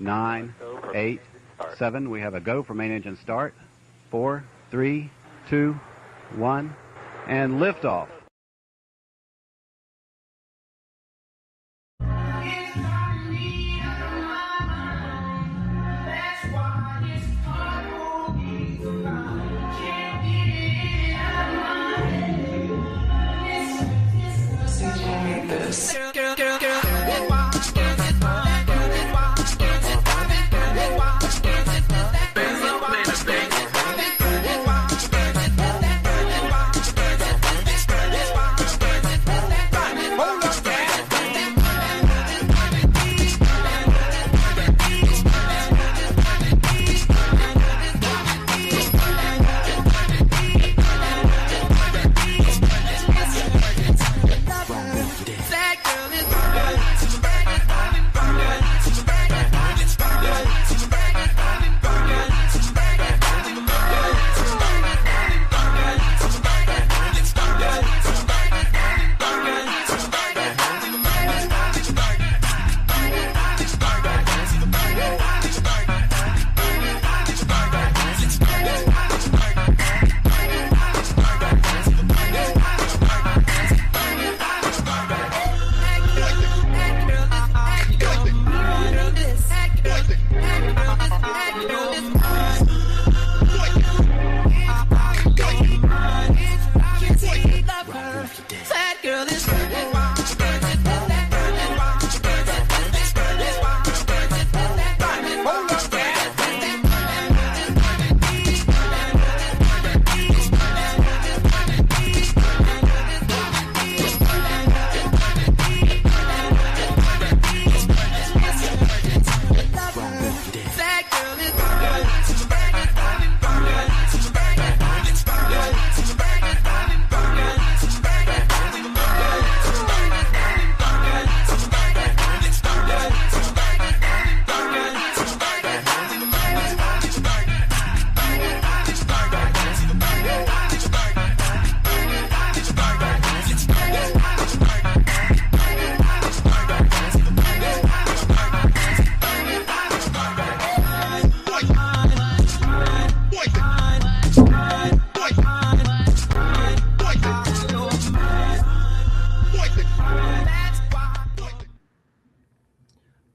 9, 8, 7. We have a go for main engine start. 4, 3, 2, 1, and liftoff.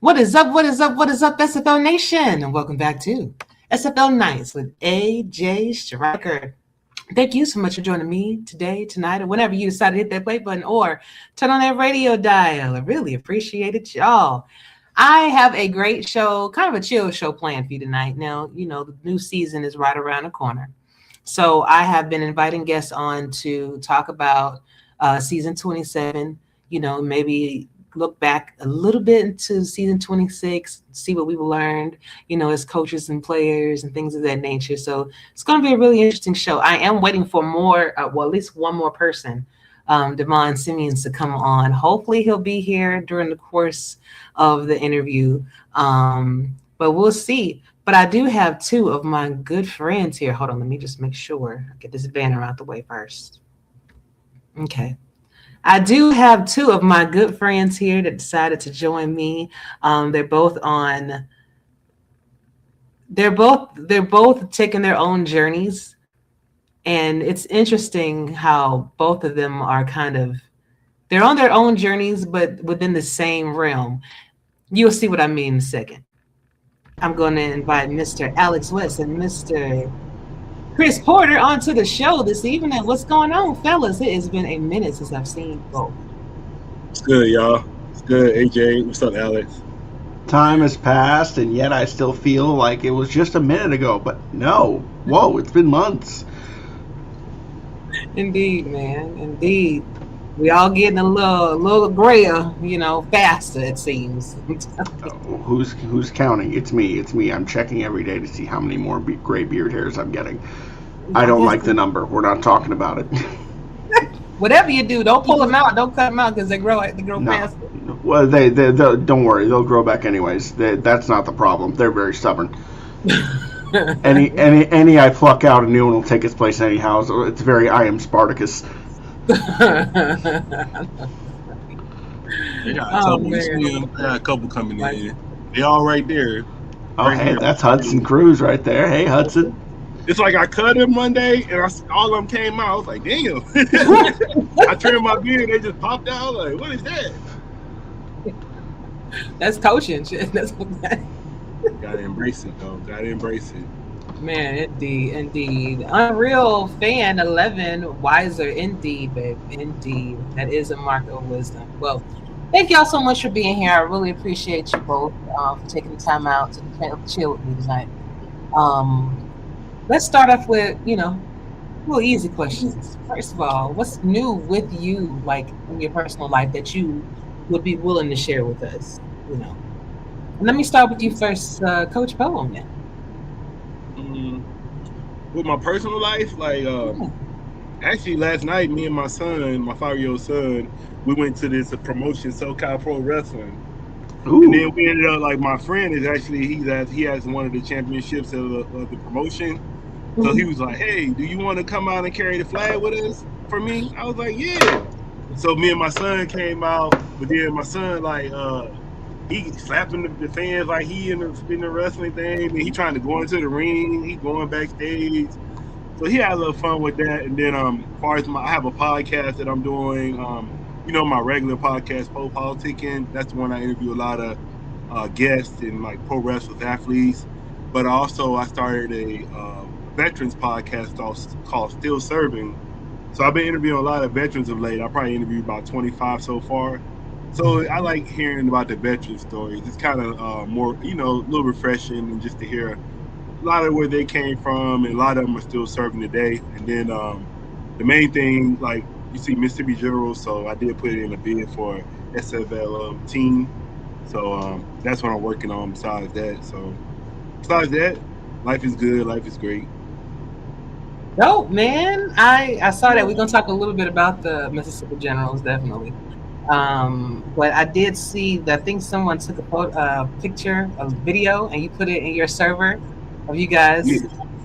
What is up? What is up? What is up, SFL Nation? And welcome back to SFL Nights with AJ Striker. Thank you so much for joining me today, tonight, or whenever you decide to hit that play button or turn on that radio dial. I really appreciate it, y'all. I have a great show, kind of a chill show planned for you tonight. Now, you know, the new season is right around the corner. So I have been inviting guests on to talk about season 27, you know, maybe look back a little bit into season 26, see what we've learned, you know, as coaches and players and things of that nature. So it's going to be a really interesting show. I am waiting for more, well, at least one more person, Devon Simien, to come on. Hopefully he'll be here during the course of the interview, but we'll see. But I do have two of my good friends here. Hold on, let me just make sure I get this banner out the way first. Okay. I do have two of my good friends here that decided to join me. They're both taking their own journeys, and it's interesting how both of them are they're on their own journeys, but within the same realm. You'll see what I mean in a second. I'm going to invite Mr. Alex West and Mr. Chris Porter onto the show this evening. What's going on, fellas? It has been a minute since I've seen both. It's good, y'all. It's good, AJ. What's up, Alex? Time has passed, and yet I still feel like it was just a minute ago. But no. Whoa, it's been months. Indeed, man. Indeed. We all getting a little grayer, you know, faster, it seems. Who's counting? It's me. I'm checking every day to see how many more gray beard hairs I'm getting. I don't like the number. We're not talking about it. Whatever you do, don't pull them out. Don't cut them out because they grow faster. Well, they don't worry. They'll grow back anyways. That's not the problem. They're very stubborn. any I pluck out, a new one will take its place anyhow. So it's very I am Spartacus. I got a couple coming in. They all right there. Oh, hey, that's Hudson Cruz right there. Hey, Hudson. It's like I cut him Monday, and all of them came out. I was like, damn. I trimmed my beard, they just popped out. Like, what is that? That's coaching shit. That's Gotta embrace it, though. Gotta embrace it. Man, indeed. Unreal fan 11, wiser indeed, babe. Indeed. That is a mark of wisdom. Well, thank y'all so much for being here. I really appreciate you both for taking the time out to chill with me tonight. Let's start off with, real easy questions. First of all, what's new with you, like in your personal life, that you would be willing to share with us? And let me start with you first, Coach Poe, on that. With my personal life, actually last night, me and my son, my 5-year-old son, we went to this promotion, SoCal Pro Wrestling. Ooh. And then we ended up, my friend is actually, he has one of the championships of the promotion. So he was like, hey, do you want to come out and carry the flag with us for me? I was like, yeah. So me and my son came out, but then my son, he slapping the fans like he in the wrestling thing, and he trying to go into the ring, he going backstage. So he had a little fun with that. And then as far as I have a podcast that I'm doing, my regular podcast, Pro Politicking. That's the one I interview a lot of guests and pro wrestlers, athletes. But also I started a veterans podcast called Still Serving. So I've been interviewing a lot of veterans of late. I probably interviewed about 25 so far. So I like hearing about the veteran stories. It's kind of more, a little refreshing, and just to hear a lot of where they came from, and a lot of them are still serving today. And then the main thing, you see Mississippi General, so I did put in a bid for SFL team. So that's what I'm working on besides that. So besides that, life is good, life is great. Dope, man. I saw that. We're going to talk a little bit about the Mississippi Generals, definitely. But I did see that, I think someone took a picture, a video, and you put it in your server of you guys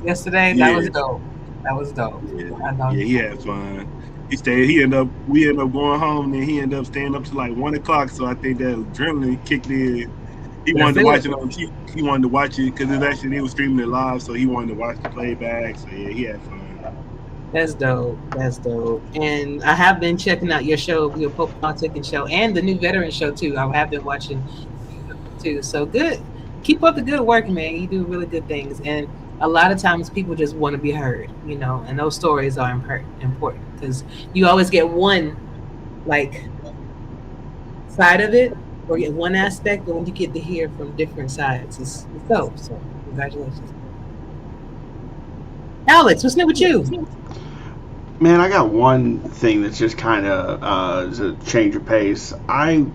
yesterday. Yeah. That was dope. Yeah, he had fun. We ended up going home, and he ended up staying up to 1 o'clock. So I think that adrenaline kicked in. He wanted to watch it on TV. He wanted to watch it because they were streaming it live, so he wanted to watch the playback. So yeah, he had fun. That's dope. And I have been checking out your show, your Politicking show, and the new veteran show too. I have been watching too. So good. Keep up the good work, man. You do really good things. And a lot of times people just want to be heard, and those stories are important because you always get one side of it, or get one aspect, but when you get to hear from different sides, it's dope. So congratulations. Alex, what's new with you? Man, I got one thing that's just kind of is a change of pace. I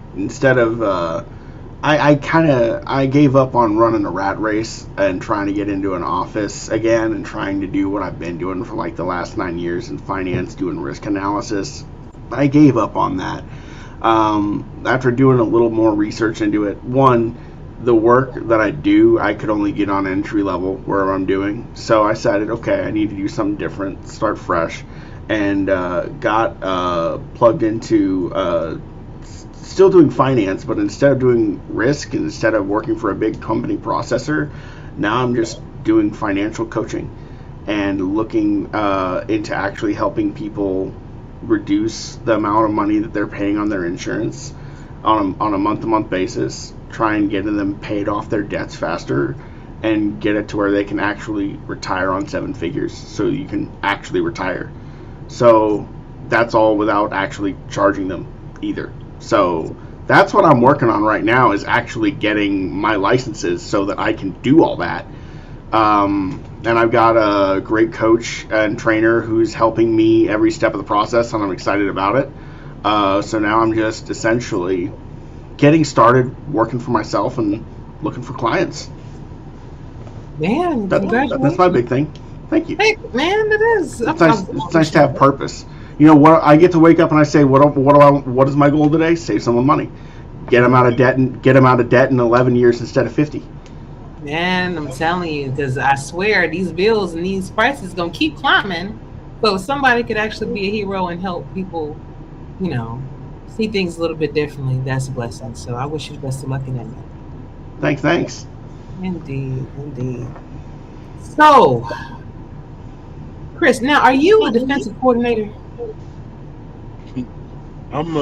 gave up on running a rat race and trying to get into an office again and trying to do what I've been doing for the last 9 years in finance, doing risk analysis. I gave up on that. After doing a little more research into it, one, the work that I do, I could only get on entry level where I'm doing. So I decided, okay, I need to do something different, start fresh, and got plugged into still doing finance, but instead of doing risk, instead of working for a big company processor, now I'm just doing financial coaching and looking into actually helping people reduce the amount of money that they're paying on their insurance on a month-to-month basis, try and get them paid off their debts faster, and get it to where they can actually retire on 7 figures, so you can actually retire. So that's all without actually charging them either. So that's what I'm working on right now, is actually getting my licenses so that I can do all that. And I've got a great coach and trainer who's helping me every step of the process, and I'm excited about it. So now I'm just essentially getting started working for myself and looking for clients. Man, that's my big thing. Thank you. Hey, man, it is. It's nice to have purpose. What I get to wake up and I say, what is my goal today? Save someone money, get them out of debt in 11 years instead of 50. Man, I'm telling you, because I swear these bills and these prices gonna keep climbing. So if somebody could actually be a hero and help people, see things a little bit differently, that's a blessing. So I wish you the best of luck in that. Thanks. Indeed, indeed. So, Chris, now are you a defensive coordinator? I'm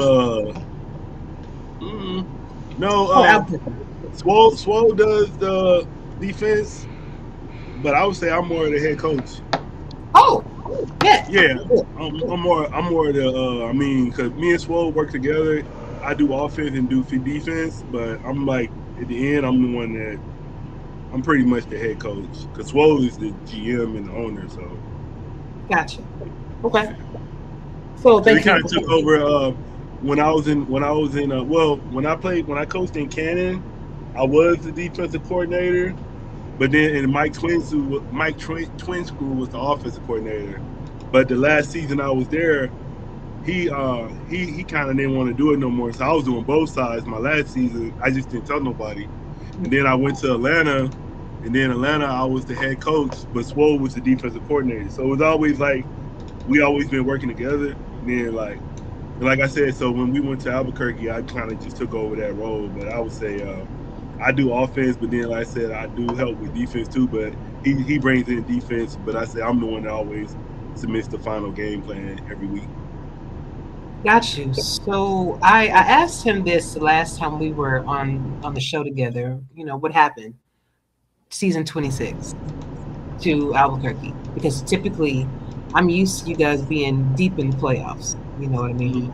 no, For Albuquerque. Swole does the defense, but I would say I'm more of the head coach. Oh, yeah. Yeah, I'm more the. I mean, because me and Swole work together. I do offense and do defense, but I'm like at the end, I'm the one that I'm pretty much the head coach. Because Swole is the GM and the owner, so. Gotcha. Okay. So He thank kind you. of took over when I coached in Cannon, I was the defensive coordinator, but then in Mike Twin School was the offensive coordinator. But the last season I was there, he kind of didn't want to do it no more, so I was doing both sides. My last season, I just didn't tell nobody, and then I went to Atlanta, and then Atlanta I was the head coach, but Swole was the defensive coordinator. So it was always like we always been working together. And then like I said, so when we went to Albuquerque, I kind of just took over that role. But I would say I do offense, but then like I said, I do help with defense too. But he brings in defense, but I say I'm the one that always submits the final game plan every week. Got you. So I asked him this the last time we were on the show together. You know what happened, season 26 to Albuquerque, because typically I'm used to you guys being deep in the playoffs. You know what I mean?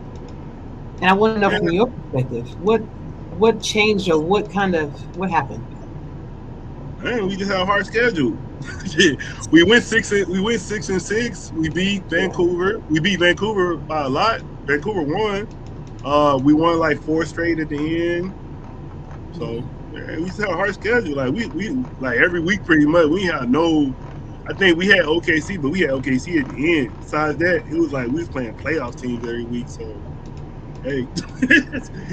And I want to know from your perspective, what changed or what happened? Man, we just had a hard schedule. we went 6-6. We beat Vancouver. We beat Vancouver by a lot. Vancouver won. We won like 4 straight at the end. So man, we just had a hard schedule. Like we like every week pretty much. We had no. I think we had OKC, but we had OKC at the end. Besides that, it was like we was playing playoff teams every week. So hey,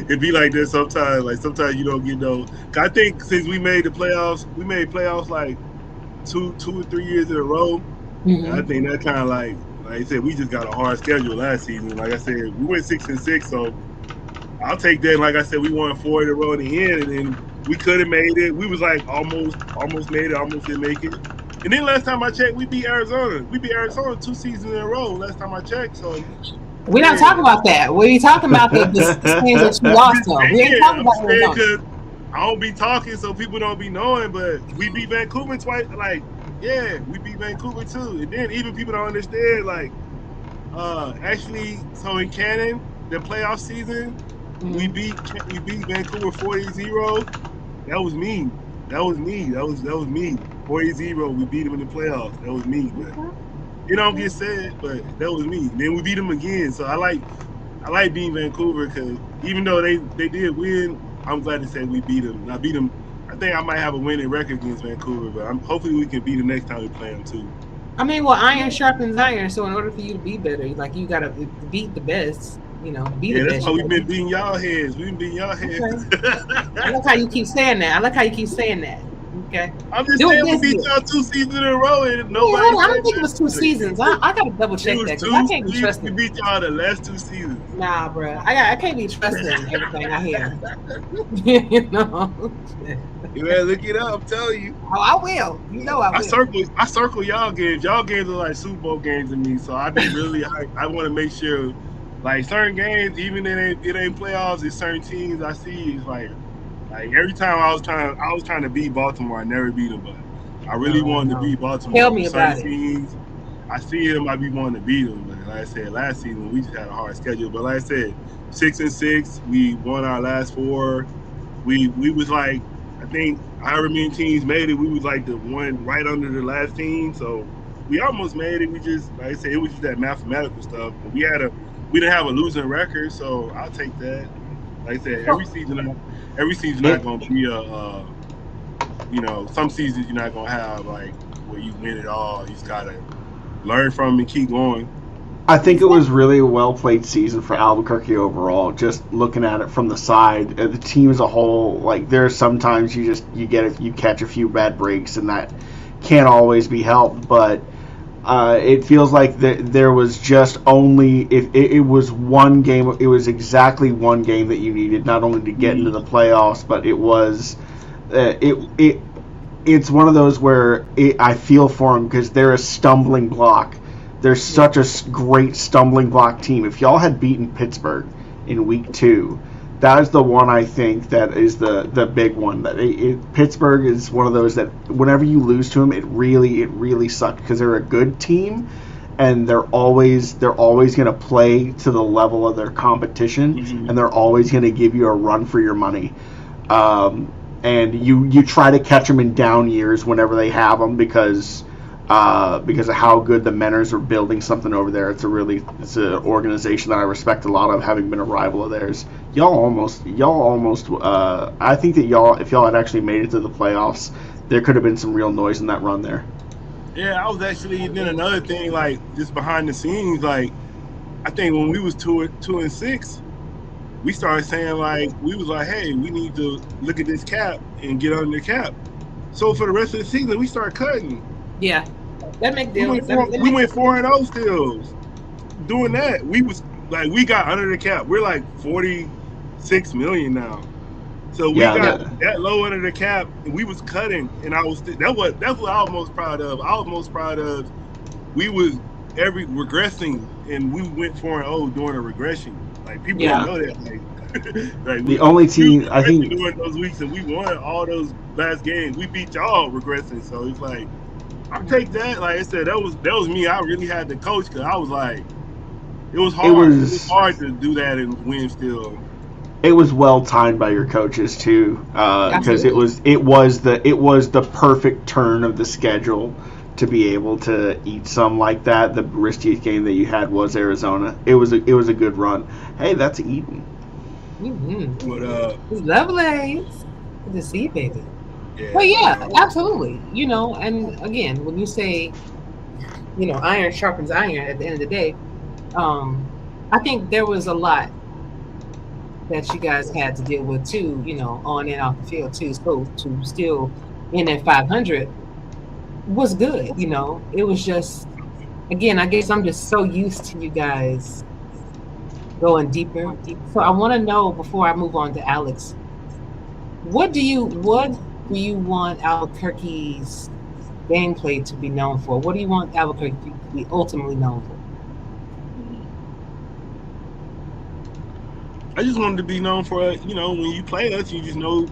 it be like this sometimes. Like sometimes you don't get no. I think since we made playoffs like two or 3 years in a row. Mm-hmm. I think that kind of like I said, we just got a hard schedule last season. Like I said, we went 6-6, so I'll take that. Like I said, we won 4 in a row in the end, and then we could have made it. We was like almost made it, almost didn't make it. And then last time I checked, we beat Arizona. We beat Arizona 2 seasons in a row. Last time I checked, so. We're not talking about that. We're talking about the games that you lost, though. We ain't talking about Arizona. I don't be talking, so people don't be knowing. But we beat Vancouver twice. Like, yeah, we beat Vancouver too. And then even people don't understand. Like, actually, so in Cannon, the playoff season, we beat Vancouver 40-0. That was me. That was me. 40-0. We beat them in the playoffs. That was me. But it don't get said, but that was me. Then we beat them again. So I like beating Vancouver because even though they did win, I'm glad to say we beat them. I beat them. I think I might have a winning record against Vancouver, but hopefully we can beat them next time we play them too. I mean, well, iron sharpens iron. So in order for you to be better, like you gotta beat the best. You know, be the best. That's why we've been beating y'all heads. We've been beating y'all heads. Okay. I like how you keep saying that. Okay. I'm just saying we beat y'all 2 seasons in a row and nobody. Yeah, I don't think it was 2 seasons. I gotta double check that because I can't be trusting. We beat y'all the last 2 seasons. Nah, bro. I can't be trusting everything I hear. You know. You better look it up. I'm telling you. Oh, I will. You know I will. I circle y'all games. Y'all games are like Super Bowl games to me. So I be really. I want to make sure, like certain games, even if it ain't playoffs, it's certain teams I see is like every time I was trying to beat Baltimore, I never beat them, but I really wanted to beat Baltimore. Tell me about teams, I see them, I be wanting to beat them. But like I said, last season we just had a hard schedule. But like I said, 6-6, we won our last 4. We was like, I think however many teams made it, we was like the one right under the last team. So we almost made it. We just, like I said, it was just that mathematical stuff. But we didn't have a losing record, so I'll take that. Like I said, every season's not going to be some seasons you're not going to have like where you win it all. You just got to learn from them and keep going. I think it was really a well-played season for Albuquerque overall. Just looking at it from the side, the team as a whole, like there are sometimes you catch a few bad breaks and that can't always be helped, but it feels like there was just only it was one game. It was exactly one game that you needed, not only to get into the playoffs, but it was it's one of those where I feel for them because they're a stumbling block. They're such a great stumbling block team. If y'all had beaten Pittsburgh in week 2, that is the one I think that is the big one. That Pittsburgh is one of those that whenever you lose to them, it really sucked because they're a good team, and they're always going to play to the level of their competition, and they're always going to give you a run for your money. And you try to catch them in down years whenever they have them because of how good the Menors are building something over there. It's an organization that I respect a lot of, having been a rival of theirs. Y'all almost. I think that if y'all had actually made it to the playoffs, there could have been some real noise in that run there. Yeah, I was actually then another thing, like just behind the scenes, like I think when we was 2-6, we started saying we was like, hey, we need to look at this cap and get under the cap. So for the rest of the season, we started cutting. Yeah, that make deal. We went 4-0 still. Doing that, we got under the cap. We're like $46 million now. So we got that low under the cap, and we was cutting. And that's what I was most proud of. I was most proud of. We was regressing, and we went 4-0 during a regression. Like people don't know that. Like the only team I think during those weeks, and we won all those last games. We beat y'all regressing, so it's like I'll take that. Like I said, that was me. I really had to coach because I was like, it was hard. It was hard to do that and win still. It was well timed by your coaches too, because it was the perfect turn of the schedule to be able to eat some like that. The riskiest game that you had was Arizona. It was a good run. Hey, that's Eden. Mm-hmm. But it's lovely. Good to see you, baby. Yeah, well, yeah, absolutely. And again, when you say, iron sharpens iron at the end of the day, I think there was a lot that you guys had to deal with too, on and off the field too. So to still in at 500 was good, It was just, again, I guess I'm just so used to you guys going deeper. So I want to know, before I move on to Alex, what do you want Albuquerque's gameplay to be known for? What do you want Albuquerque to be ultimately known for? I just wanted to be known for, when you play us, you just know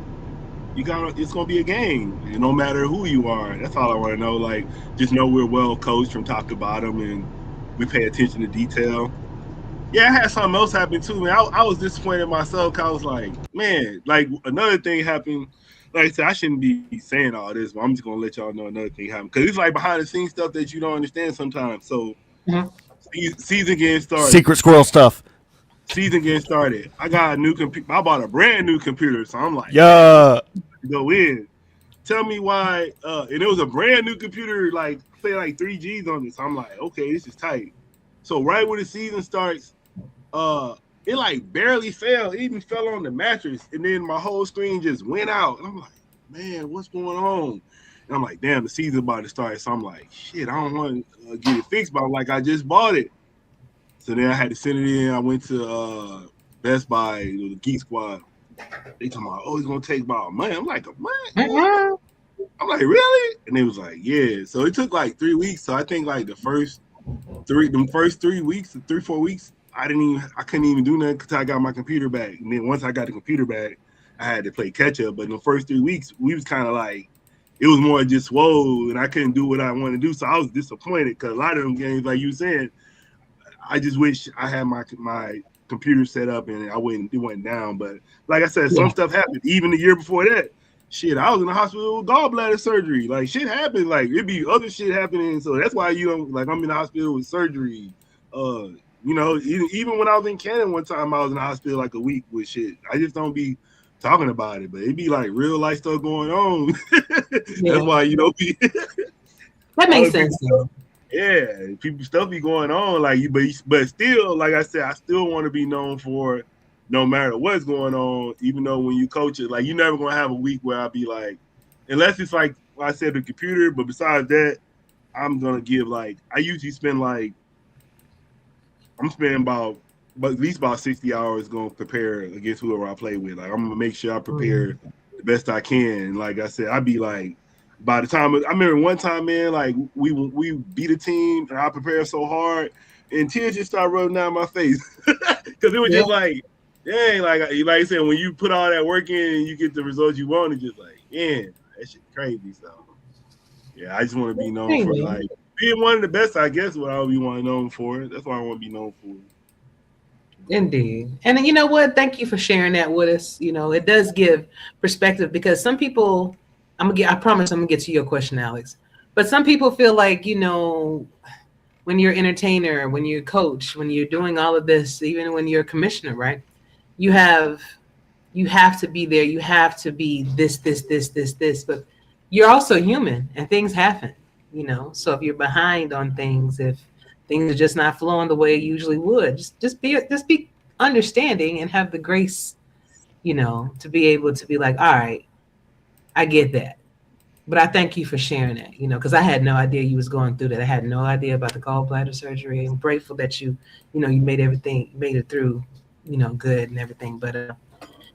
it's gonna be a game, and no matter who you are. That's all I want to know. Like, just know we're well coached from top to bottom, and we pay attention to detail. Yeah, I had something else happen too, man. I was disappointed in myself because I was like, man, like another thing happened. Like I said, I shouldn't be saying all this, but I'm just gonna let y'all know another thing happened because it's like behind the scenes stuff that you don't understand sometimes. So, season getting started. Secret squirrel stuff. Season getting started. I got a new computer. I bought a brand new computer, so I'm like, go in. Tell me why. And it was a brand new computer, like say like 3 Gs on this. So I'm like, okay, this is tight. So right when the season starts, it like barely fell. It even fell on the mattress, and then my whole screen just went out. And I'm like, man, what's going on? And I'm like, damn, the season's about to start. So I'm like, shit, I don't want to get it fixed, but I'm like, I just bought it. So then I had to send it in. I went to Best Buy, the Geek Squad. They talking about, oh, it's gonna take about a month. I'm like, a month? I'm like, really? And they was like, yeah. So it took like 3 weeks. So I think like the first 3 weeks, 3-4 weeks, I couldn't even do nothing until I got my computer back. And then once I got the computer back, I had to play catch up. But in the first 3 weeks, we was kind of like, it was more just swole, and I couldn't do what I wanted to do. So I was disappointed because a lot of them games, like you said, I just wish I had my computer set up and it went down. But like I said, some stuff happened. Even the year before that, shit, I was in the hospital with gallbladder surgery. Like shit happened. Like it'd be other shit happening. So that's why like I'm in the hospital with surgery. Even when I was in Canada one time, I was in the hospital like a week with shit. I just don't be talking about it, but it'd be like real life stuff going on. That's why that makes sense. Yeah, people stuff be going on like you, but still, like I said, I still want to be known for no matter what's going on. Even though when you coach it, like you're never gonna have a week where I'll be like, unless it's like I said, the computer. But besides that, I'm gonna give like I usually spend like I'm spending about at least about 60 hours going to prepare against whoever I play with. Like I'm gonna make sure I prepare the best I can. Like I said, I'd be like by the time I remember one time, man, like we beat a team and I prepared so hard and tears just started rolling down my face because it was just like, dang, like I said, when you put all that work in and you get the results you want, it's just like, man, that shit crazy. So yeah, I just want to be known for like being one of the best. I guess what I would be want to known for. That's what I want to be known for. Indeed. And you know what? Thank you for sharing that with us. You know, it does give perspective because some people, I promise I'm gonna get to your question, Alex. But some people feel like, you know, when you're an entertainer, when you're a coach, when you're doing all of this, even when you're a commissioner, right? You have to be there. You have to be this. But you're also human and things happen, you know? So if you're behind on things, if things are just not flowing the way it usually would, just be understanding and have the grace, you know, to be able to be like, all right, I get that. But I thank you for sharing that, you know, because I had no idea you was going through that. I had no idea about the gallbladder surgery. I'm grateful that you made it through, you know, good and everything. But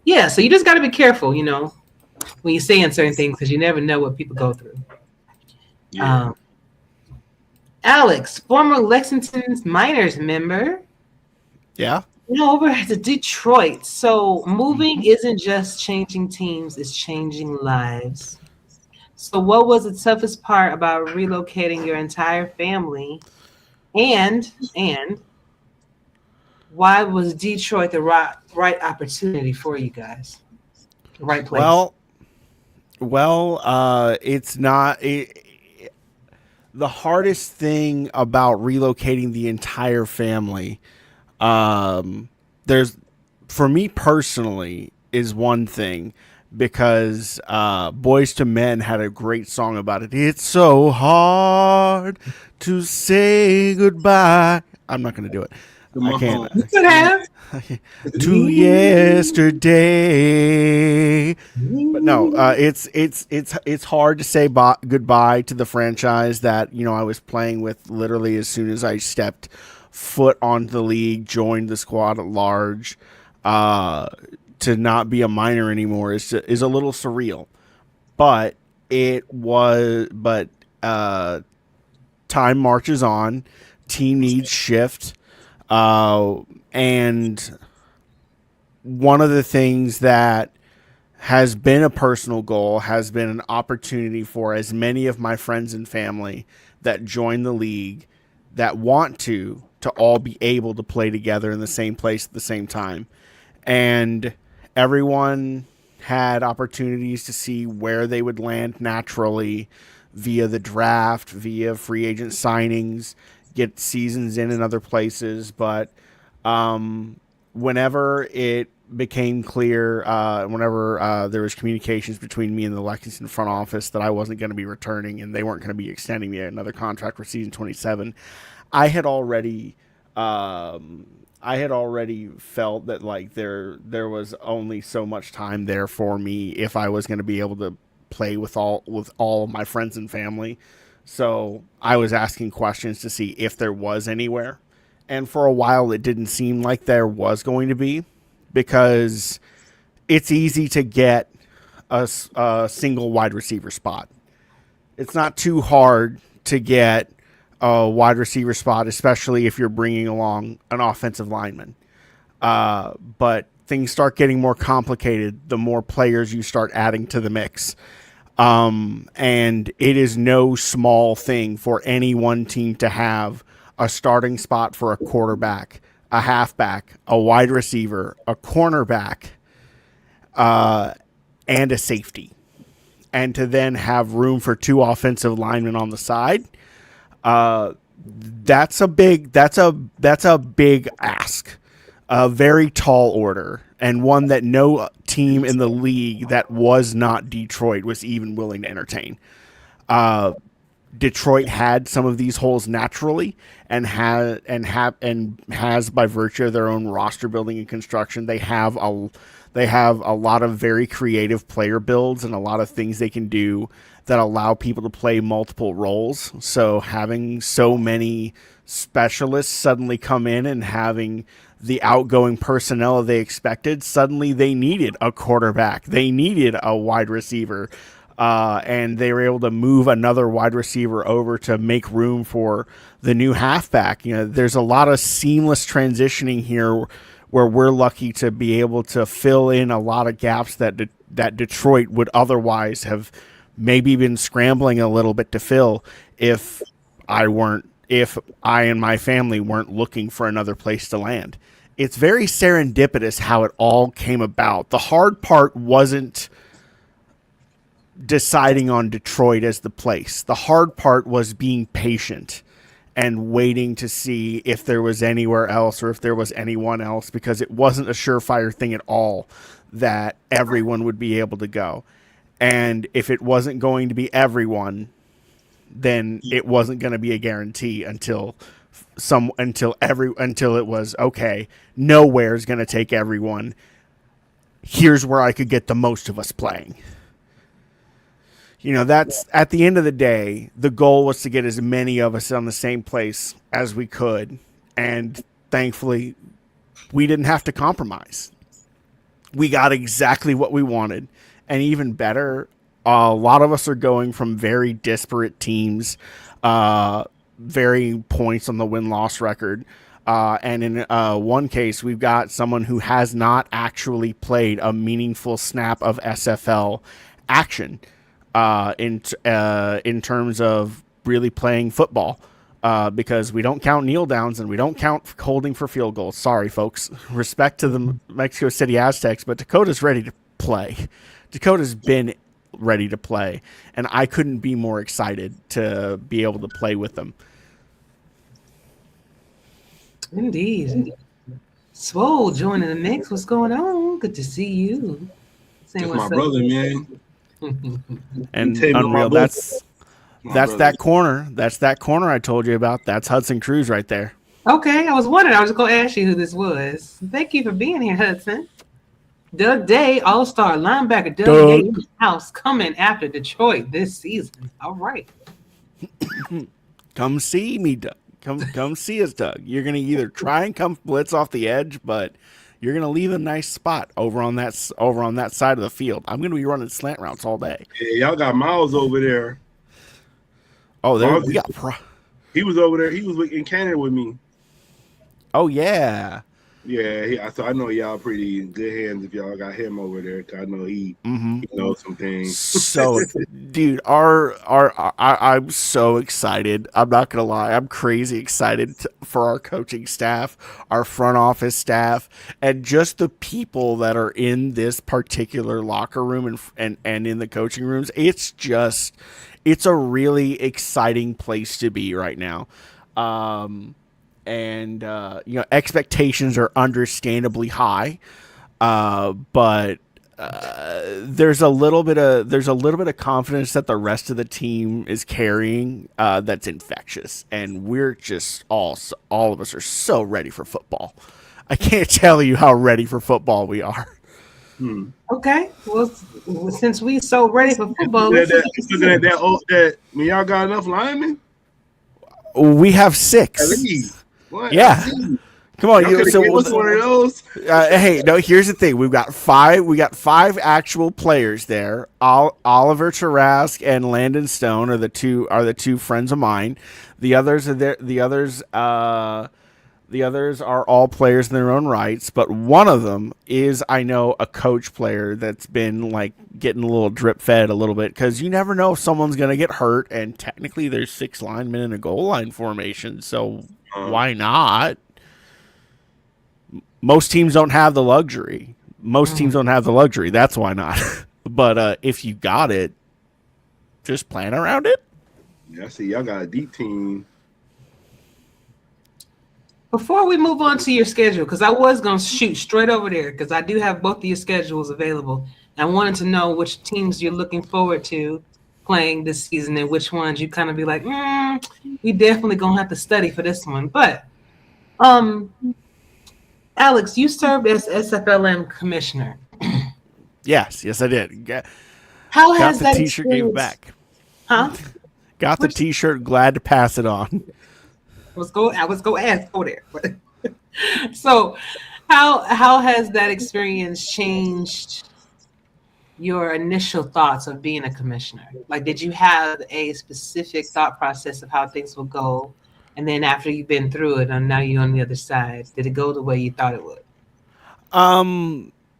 yeah, so you just got to be careful, you know, when you're saying certain things because you never know what people go through. Yeah. Alex, former Lexington's Miners member. Yeah. Over to Detroit. So moving isn't just changing teams, it's changing lives. So what was the toughest part about relocating your entire family? And why was Detroit the right opportunity for you guys? The right place? Well, it's not. The hardest thing about relocating the entire family, for me personally, is one thing, because Boys to Men had a great song about it. It's so hard to say goodbye. I'm not going to do it. I can't. You could have. To yesterday. But no, it's hard to say goodbye to the franchise that, you know, I was playing with literally as soon as I stepped foot onto the league, joined the squad at large. To not be a minor anymore is a little surreal. But time marches on, team needs shift. And one of the things that has been a personal goal has been an opportunity for as many of my friends and family that join the league that want to all be able to play together in the same place at the same time. And everyone had opportunities to see where they would land naturally via the draft, via free agent signings, get seasons in other places. But whenever it became clear, whenever there was communications between me and the Lexington front office that I wasn't going to be returning and they weren't going to be extending me another contract for season 27, I had already felt that like there was only so much time there for me if I was going to be able to play with all of my friends and family. So I was asking questions to see if there was anywhere. And for a while, it didn't seem like there was going to be, because it's easy to get a single wide receiver spot. It's not too hard to get a wide receiver spot, especially if you're bringing along an offensive lineman. But things start getting more complicated the more players you start adding to the mix. And it is no small thing for any one team to have a starting spot for a quarterback, a halfback, a wide receiver, a cornerback, and a safety. And to then have room for 2 offensive linemen on the side. That's a big ask. A very tall order, and one that no team in the league that was not Detroit was even willing to entertain. Detroit had some of these holes naturally, and has by virtue of their own roster building and construction, they have a lot of very creative player builds and a lot of things they can do that allow people to play multiple roles. So having so many specialists suddenly come in and having the outgoing personnel they expected, suddenly they needed a quarterback, they needed a wide receiver, and they were able to move another wide receiver over to make room for the new halfback. There's a lot of seamless transitioning here where we're lucky to be able to fill in a lot of gaps that Detroit would otherwise have maybe been scrambling a little bit to fill if I and my family weren't looking for another place to land. It's very serendipitous how it all came about. The hard part wasn't deciding on Detroit as the place. The hard part was being patient and waiting to see if there was anywhere else or if there was anyone else, because it wasn't a surefire thing at all that everyone would be able to go. And if it wasn't going to be everyone, then it wasn't going to be a guarantee until it was okay, nowhere's going to take everyone. Here's where I could get the most of us playing. That's at the end of the day, the goal was to get as many of us on the same place as we could. And thankfully, we didn't have to compromise. We got exactly what we wanted. And even better, a lot of us are going from very disparate teams, varying points on the win-loss record. And in one case, we've got someone who has not actually played a meaningful snap of SFL action. In terms of really playing football, because we don't count kneel downs and we don't count holding for field goals. Sorry, folks. Respect to the Mexico City Aztecs, but Dakota's ready to play. Dakota's been ready to play, and I couldn't be more excited to be able to play with them. Indeed. Swole joining the mix. What's going on? Good to see you. That's my brother, man. And Unreal, that's that corner. That's that corner I told you about. That's Hudson Cruz right there. Okay, I was wondering. I was going to ask you who this was. Thank you for being here, Hudson. Doug Day, All-Star linebacker. Doug Day house coming after Detroit this season. All right. Come see me, Doug. Come see us, Doug. You're going to either try and come blitz off the edge, but you're going to leave a nice spot over on that side of the field. I'm going to be running slant routes all day. Yeah, y'all got Miles over there. Oh, there we got. He was over there. He was in Canada with me. Oh yeah. Yeah, so I know y'all pretty in good hands if y'all got him over there. Cause I know he knows some things. So, dude, I'm so excited. I'm not gonna lie, I'm crazy excited for our coaching staff, our front office staff, and just the people that are in this particular locker room and in the coaching rooms. It's a really exciting place to be right now. And expectations are understandably high, but there's a little bit of confidence that the rest of the team is carrying that's infectious, and we're just all of us are so ready for football. I can't tell you how ready for football we are. Okay, well, since we so ready for football, that when y'all got enough linemen, we have 6. What? Yeah. Come on, one of those. Hey, no. Here's the thing: we've got 5. We got 5 actual players there. Oliver Tarask and Landon Stone are the two friends of mine. The others are there. The others are all players in their own rights. But one of them is, I know, a coach player that's been like getting a little drip fed a little bit, because you never know if someone's gonna get hurt. And technically, there's 6 linemen in a goal line formation, so why not? Most teams don't have the luxury. That's why not. But if you got it, just plan around it. Yeah, I see y'all got a deep team. Before we move on to your schedule, because I was going to shoot straight over there, because I do have both of your schedules available. I wanted to know which teams you're looking forward to playing this season and which ones you kind of be like, we definitely going to have to study for this one. But Alex, you served as SFLm commissioner. Yes, I did. How has the that T-shirt gave it back? Huh? Got the T-shirt. Glad to pass it on. I was go ask go there. So, how has that experience changed your initial thoughts of being a commissioner? Like, did you have a specific thought process of how things will go? And then after you've been through it and now you're on the other side, did it go the way you thought it would?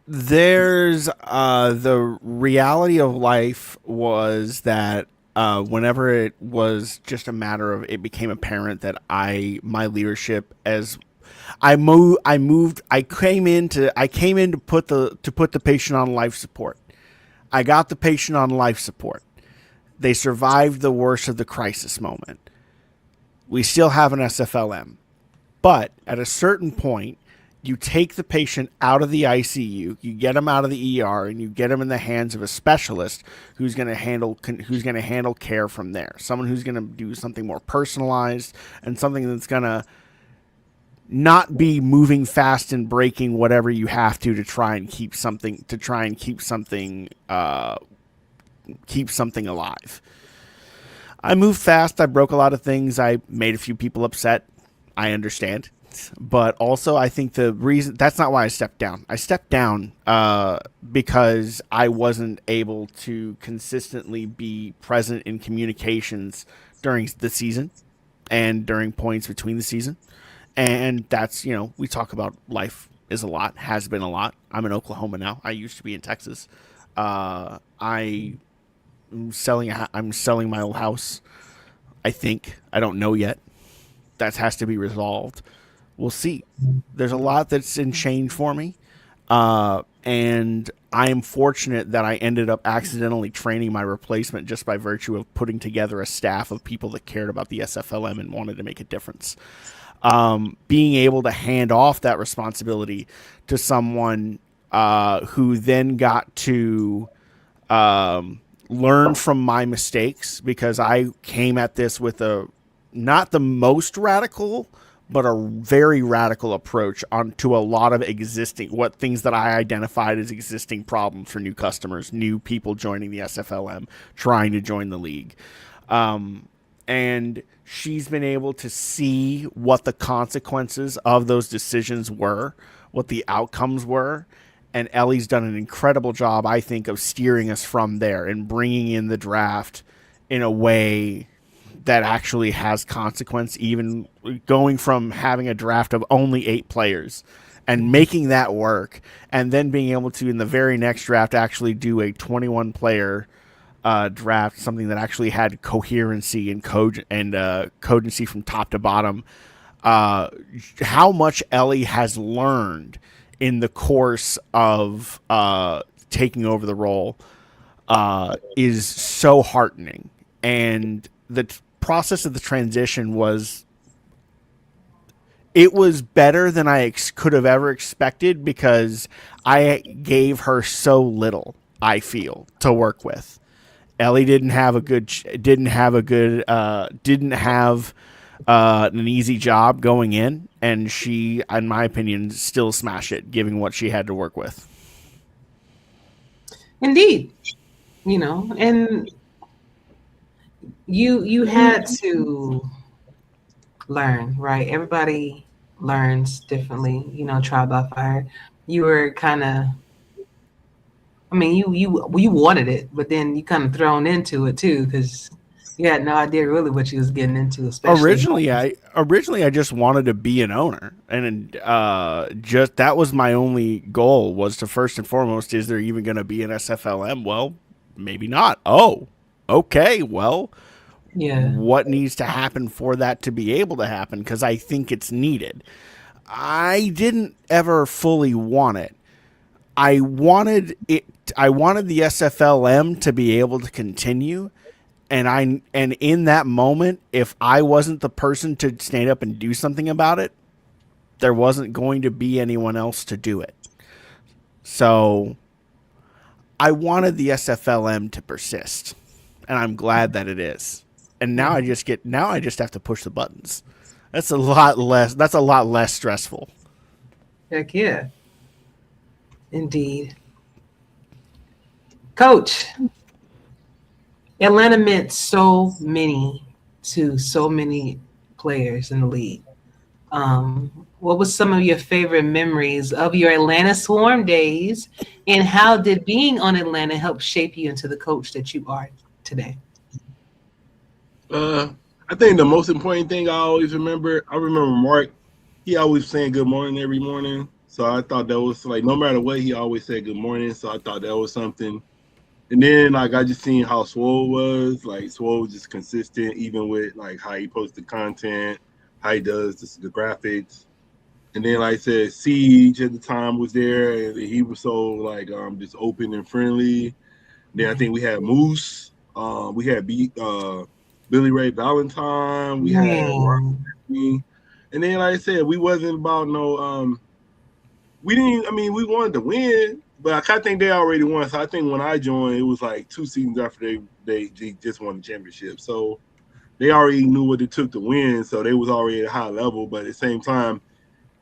There's the reality of life was that whenever it was just a matter of it became apparent that my leadership as I came in to put the patient on life support. I got the patient on life support. They survived the worst of the crisis moment. We still have an SFLm. But at a certain point, you take the patient out of the ICU, you get them out of the ER, and you get them in the hands of a specialist who's going to handle care from there. Someone who's going to do something more personalized and something that's going to not be moving fast and breaking whatever you have to try and keep something alive. I moved fast. I broke a lot of things. I made a few people upset. I understand. But also, I think the reason that's not why I stepped down. I stepped down because I wasn't able to consistently be present in communications during the season and during points between the season. And that's, we talk about life is a lot, has been a lot. I'm in Oklahoma now. I used to be in Texas. I'm selling my old house. I think. I don't know yet. That has to be resolved. We'll see. There's a lot that's in change for me. And I am fortunate that I ended up accidentally training my replacement just by virtue of putting together a staff of people that cared about the SFLm and wanted to make a difference. Being able to hand off that responsibility to someone who then got to learn from my mistakes, because I came at this with not the most radical, but a very radical approach to a lot of things that I identified as existing problems for new customers, new people joining the SFLm, trying to join the league. And she's been able to see what the consequences of those decisions were, what the outcomes were. And Ellie's done an incredible job, I think, of steering us from there and bringing in the draft in a way that actually has consequence, even going from having a draft of only 8 players and making that work, and then being able to, in the very next draft, actually do a 21-player draft, something that actually had coherency and cogency from top to bottom. How much Ellie has learned in the course of taking over the role is so heartening. And the process of the transition was better than I could have ever expected, because I gave her so little, I feel, to work with. Ellie didn't have an easy job going in, and she, in my opinion, still smashed it, given what she had to work with. Indeed, and you had to learn, right? Everybody learns differently, trial by fire. You were kind of, you wanted it, but then you kind of thrown into it too, because you had no idea really what you was getting into. Especially originally, I just wanted to be an owner, and just that was my only goal, was to first and foremost, is there even going to be an SFLm? Well, maybe not. Oh, okay. Well, yeah. What needs to happen for that to be able to happen? Because I think it's needed. I didn't ever fully want it. I wanted the SFLm to be able to continue. And in that moment, if I wasn't the person to stand up and do something about it, there wasn't going to be anyone else to do it. So I wanted the SFLm to persist, and I'm glad that it is. And now I just have to push the buttons. That's a lot less stressful. Heck yeah. Indeed. Coach, Atlanta meant so many to so many players in the league. What was some of your favorite memories of your Atlanta Swarm days, and how did being on Atlanta help shape you into the coach that you are today? I think the most important thing I remember Mark, he always saying good morning every morning. So I thought that was like, no matter what, he always said good morning. So I thought that was something. And then like I just seen how Swole was. Like Swole was just consistent, even with like how he posted content, how he does the graphics. And then like I said, Siege at the time was there, and he was so like just open and friendly. Then I think we had Moose, we had Billy Ray Valentine, we had Man, Rodney. And then like I said, we wasn't about no we didn't. I mean, we wanted to win, but I kind of think they already won. So I think when I joined, it was like 2 seasons after they just won the championship. So they already knew what it took to win. So they was already at a high level. But at the same time,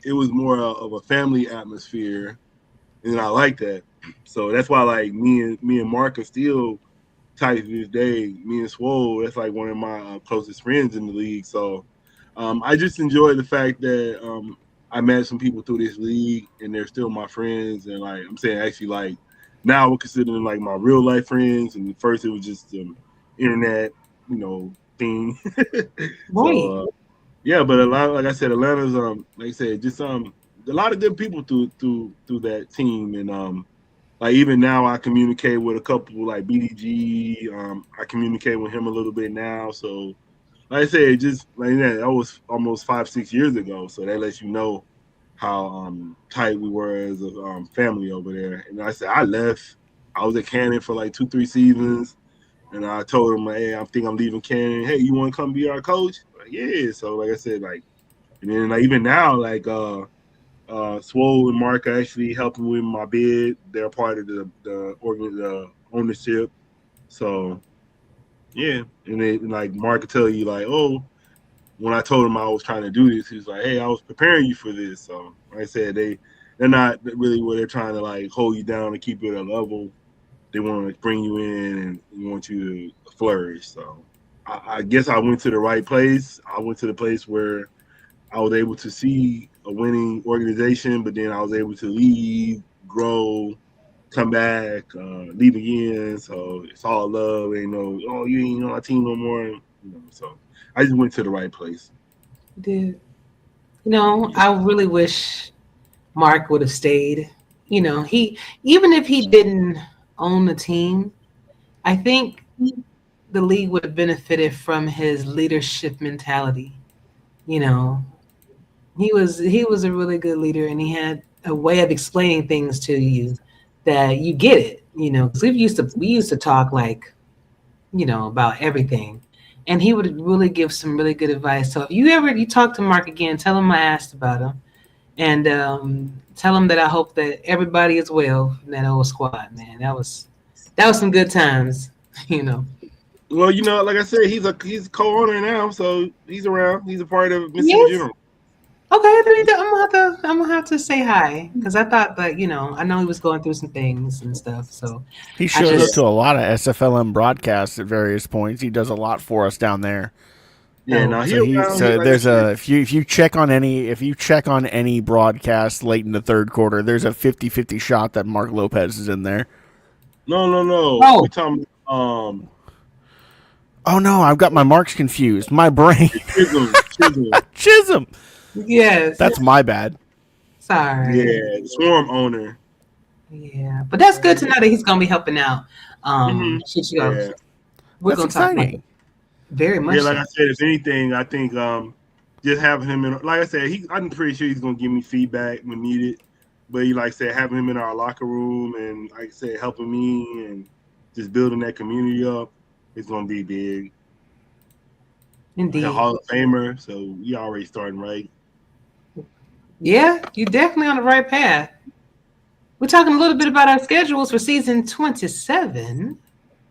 it was more of a family atmosphere, and I like that. So that's why like me and Mark are still tight to this day. Me and Swole, that's like one of my closest friends in the league. So I just enjoy the fact that I met some people through this league, and they're still my friends. And like I'm saying, actually, like now we're considering like my real life friends. And first it was just internet, thing. right. So yeah, but a lot, like I said, Atlanta's like I said, just a lot of good people through that team. And like even now I communicate with a couple like BDG. I communicate with him a little bit now. So like I said, just like that was almost 5-6 years ago. So that lets you know how tight we were as a family over there. And like I said, I left. I was at Cannon for like 2-3 seasons, and I told him, hey, I think I'm leaving Cannon. Hey, you want to come be our coach? Like, yeah. So like I said, like, and then like even now, like Swole and Mark are actually helping with my bid. They're part of the ownership. So yeah, and then like Mark could tell you like, oh, when I told him I was trying to do this, he was like, hey, I was preparing you for this. So like I said, they're not really where they're trying to like hold you down and keep you at a level. They want to bring you in and want you to flourish. So I guess I went to the right place. I went to the place where I was able to see a winning organization, but then I was able to leave, grow, come back, leave again. So it's all love. Ain't no, oh, you ain't on our team no more. So I just went to the right place. Did I really wish Mark would have stayed. He even if he didn't own the team, I think the league would have benefited from his leadership mentality. You know, he was a really good leader, and he had a way of explaining things to you that you get it. Because we used to talk like about everything, and he would really give some really good advice. So if you talk to Mark again, tell him I asked about him, and tell him that I hope that everybody is well in that old squad. Man, that was some good times. you know. Well, like I said, he's co-owner now, so he's around. He's a part of Mississippi Yes. General. Okay, I'm gonna have to say hi because I thought that I know he was going through some things and stuff. So He I shows up just to a lot of SFLm broadcasts at various points. He does a lot for us down there. Yeah, now So like I there's said, if you check on any broadcast late in the third quarter, there's a 50-50 shot that Mark Lopez is in there. no. Oh. We talking Oh no, I've got my marks confused. My brain. Chisholm. Chisholm. Yes. That's my bad. Sorry. Yeah, Swarm owner. Yeah, but that's good to know that he's gonna be helping out. Shit, Yeah. we're That's gonna talk about exciting. it very Yeah, much. like So. I said, if anything, I think just having him in, like I said, I'm pretty sure he's gonna give me feedback when needed. But like I said, having him in our locker room and like I said, helping me and just building that community up, it's gonna be big. He's a Indeed. Hall of Famer, so we already starting right. Yeah, you're definitely on the right path. We're talking a little bit about our schedules for season 27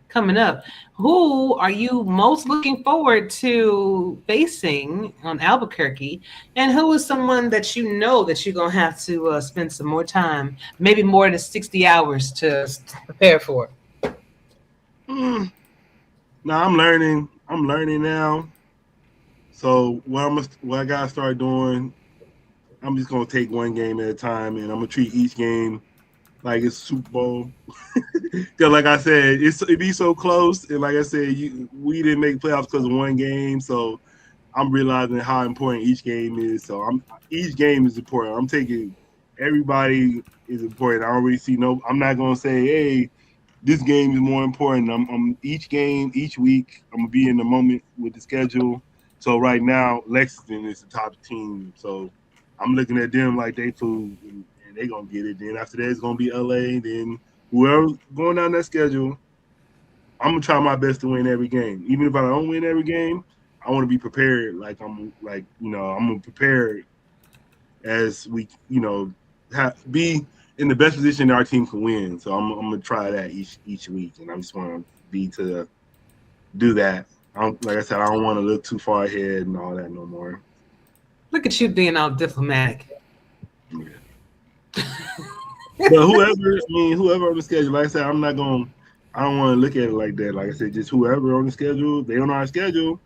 coming up. Who are you most looking forward to facing on Albuquerque? And who is someone that you know that you're going to have to spend some more time, maybe more than 60 hours to prepare for? Mm. Now I'm learning. I'm learning now. So what I gotta start doing I'm just gonna take one game at a time, and I'm gonna treat each game like it's Super Bowl. Because, like I said, it be so close, and like I said, we didn't make playoffs because of one game, so I'm realizing how important each game is. So each game is important. I'm taking everybody is important. I don't really see I'm not gonna say, hey, this game is more important. I'm each game, each week, I'm gonna be in the moment with the schedule. So right now, Lexington is the top team. So I'm looking at them like they food, and they gonna get it. Then after that, it's gonna be LA. Then whoever's going down that schedule, I'm gonna try my best to win every game. Even if I don't win every game, I want to be prepared. I'm gonna prepare as we, be in the best position that our team can win. So I'm gonna try that each week, and I just want to be to do that. Like I said, I don't want to look too far ahead and all that no more. Look at you being all diplomatic. Yeah. But whoever on the schedule, like I said, I don't want to look at it like that. Like I said, just whoever on the schedule, they on our schedule.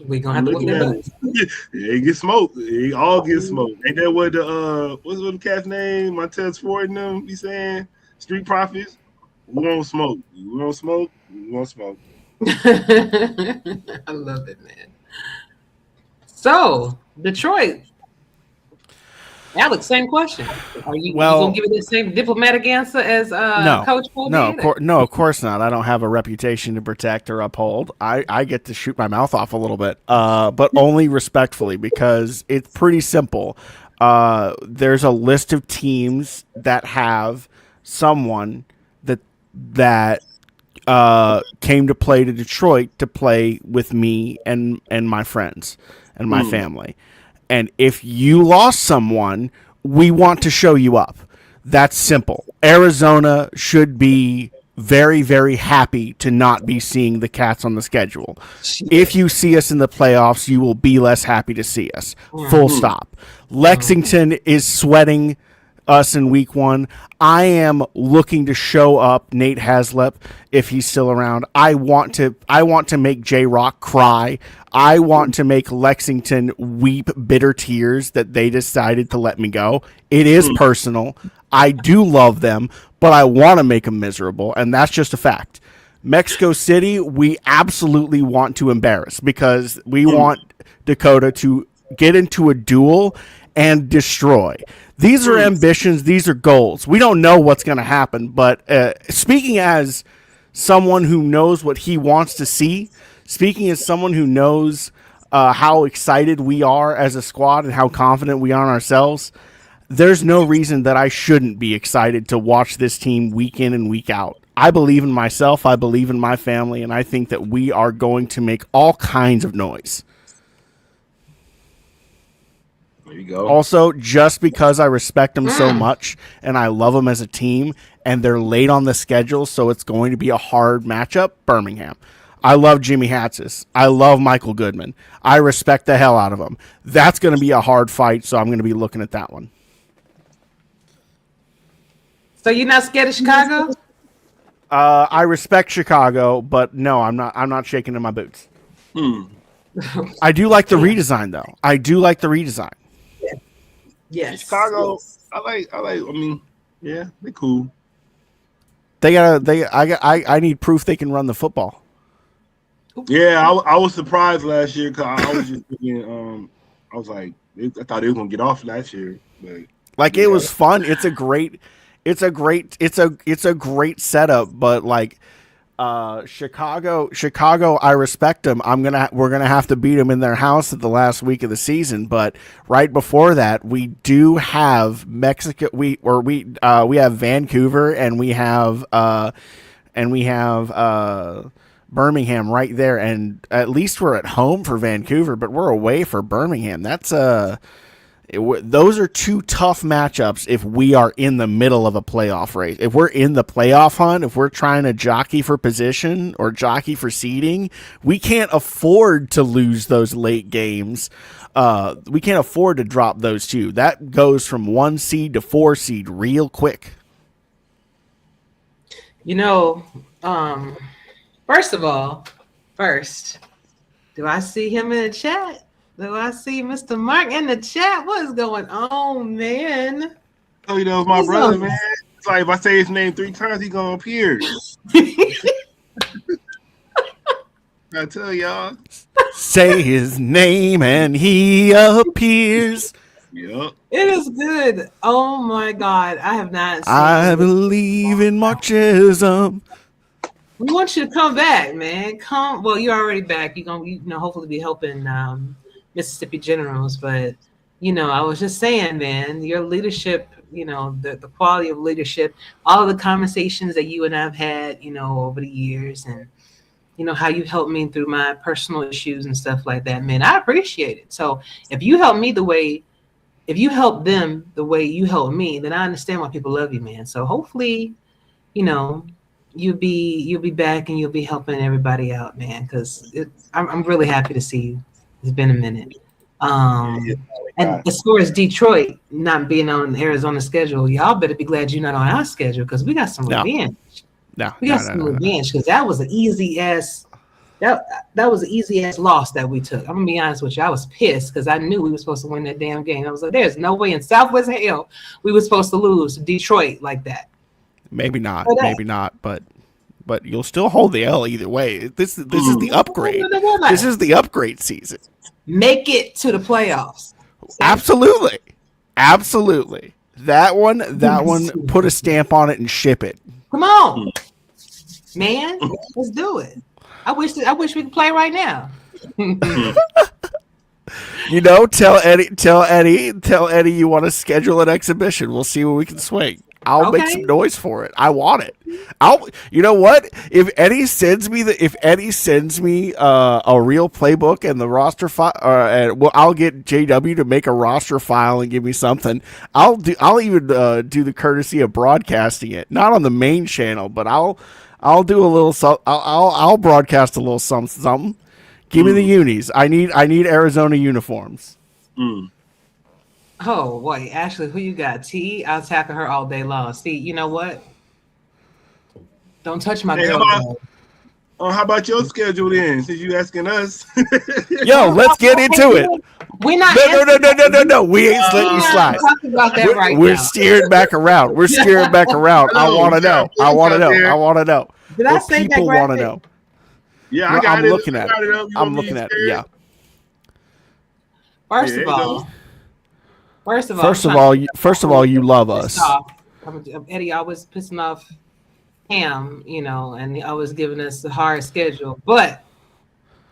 We gonna have to look at it. They get smoked. They all get smoked. Ain't that what what's the cat's name? Montez Ford and them be saying? Street Profits. We won't smoke. We won't smoke. We won't smoke. I love it, man. So Detroit. Alex, same question. Are you gonna give it the same diplomatic answer as Coach Paul? No, of course not. I don't have a reputation to protect or uphold. I get to shoot my mouth off a little bit, but only respectfully, because it's pretty simple. There's a list of teams that have someone that came to play to Detroit to play with me and my friends and my family. And if you lost someone, we want to show you up. That's simple. Arizona should be very, very happy to not be seeing the Cats on the schedule. If you see us in the playoffs, you will be less happy to see us. Full stop. Lexington is sweating us in week 1. I am looking to show up Nate Haslip if he's still around. I want to make J-Rock cry. I want to make Lexington weep bitter tears that they decided to let me go. It is personal. I do love them, but I want to make them miserable, and that's just a fact. Mexico City, we absolutely want to embarrass because we want Dakota to get into a duel and destroy. These are ambitions. These are goals. We don't know what's going to happen, but speaking as someone who knows what he wants to see, speaking as someone who knows how excited we are as a squad and how confident we are in ourselves, there's no reason that I shouldn't be excited to watch this team week in and week out. I believe in myself. I believe in my family, and I think that we are going to make all kinds of noise. There you go. Also, just because I respect them so much and I love them as a team, and they're late on the schedule, so it's going to be a hard matchup, Birmingham. I love Jimmy Hatsis. I love Michael Goodman. I respect the hell out of them. That's going to be a hard fight, so I'm going to be looking at that one. So you're not scared of Chicago? I respect Chicago, but no, I'm not. I'm not shaking in my boots. I do like the redesign, though. I do like the redesign. Yes. Chicago, I like. I mean, yeah, they're cool. I need proof they can run the football. Yeah, I was surprised last year because I was just thinking. I was like, I thought they were gonna get off last year, but it was fun. It's a great setup, but like Chicago, I respect them. We're gonna have to beat them in their house at the last week of the season. But right before that, we do have Mexico. We have Vancouver, and we have Birmingham right there. And at least we're at home for Vancouver, but we're away for Birmingham. That's those are two tough matchups if we are in the middle of a playoff race. If we're in the playoff hunt, if we're trying to jockey for position or jockey for seeding, we can't afford to lose those late games. We can't afford to drop those two. That goes from 1 seed to 4 seed real quick. First, do I see him in the chat? Do I see Mr. Mark in the chat? What is going on, man? Oh, you know, my brother, man. It's like if I say his name 3 times, he gonna appear. I tell y'all. Say his name and he appears. Yep. It is good. Oh my God, I have not seen. I believe in Marxism. We want you to come back, man. Come. Well, you're already back. You're gonna, hopefully be helping Mississippi Generals. But I was just saying, man, your leadership, the quality of leadership, all the conversations that you and I've had, over the years, and how you helped me through my personal issues and stuff like that, man. I appreciate it. So if you help me if you help them the way you help me, then I understand why people love you, man. So hopefully, you'll be back and you'll be helping everybody out, man. Because I'm really happy to see you. It's been a minute. And as far as Detroit not being on Arizona's schedule, y'all better be glad you're not on our schedule because we got some revenge. We got some revenge because that was an easy ass. That was an easy ass loss that we took. I'm gonna be honest with you. I was pissed because I knew we were supposed to win that damn game. I was like, "There's no way in Southwest hell we were supposed to lose to Detroit like that." Maybe not, but you'll still hold the L either way. This is the upgrade. This is the upgrade season. Make it to the playoffs. Absolutely. That one. Put a stamp on it and ship it. Come on, man. Let's do it. I wish we could play right now. Tell Eddie you want to schedule an exhibition. We'll see what we can swing. I'll make some noise for it. I want it. You know what? If Eddie sends me a real playbook and the roster file, I'll get JW to make a roster file and give me something. I'll even do the courtesy of broadcasting it, not on the main channel, but I'll do a little. I'll broadcast a little something. Give me the unis. I need Arizona uniforms. Oh, boy. Ashley, who you got? T? I'll tackle her all day long. See, you know what? Don't touch my girl. How about your schedule then, since you asking us? Yo, let's get into it. We're not. No. We ain't letting you slide. We're steering back around. I want to know. Did I say that? People want to know. Yeah, I got I'm looking at it. I'm looking at it. Yeah. First of all, you love us. Eddie always pissing off Ham, and always giving us a hard schedule. But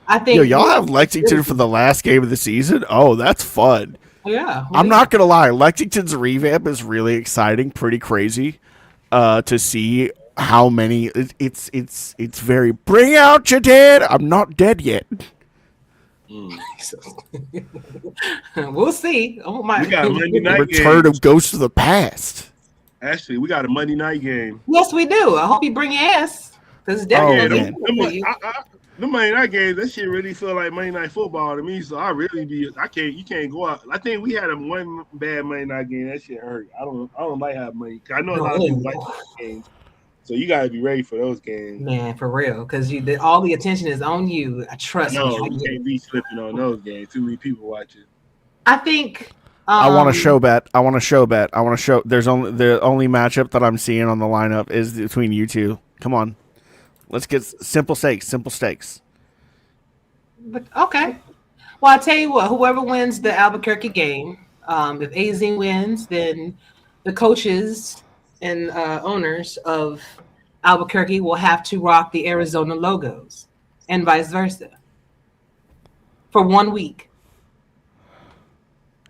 I think y'all have Lexington for the last game of the season. Oh, that's fun. Yeah, I'm not gonna lie. Lexington's revamp is really exciting, pretty crazy to see how many. It's very bring out your dead. I'm not dead yet. We'll see. Oh my! We got a Monday night Return of Ghosts of the Past. Actually, we got a Monday night game. Yes, we do. I hope you bring your ass. Because definitely. The Monday night game, that shit really feel like Monday night football to me. So you can't go out. I think we had one bad Monday night game. That shit hurt. I don't like having money. I know a lot of people like games. So you gotta be ready for those games, man, for real. Because all the attention is on you. I trust me. No, you can't be slipping on those games. Too many people watching. I think. I want to show bet. There's the only matchup that I'm seeing on the lineup is between you two. Come on, let's get simple stakes. But okay. Well, I'll tell you what. Whoever wins the Albuquerque game, if AZ wins, then the coaches and owners of Albuquerque will have to rock the Arizona logos and vice versa for 1 week.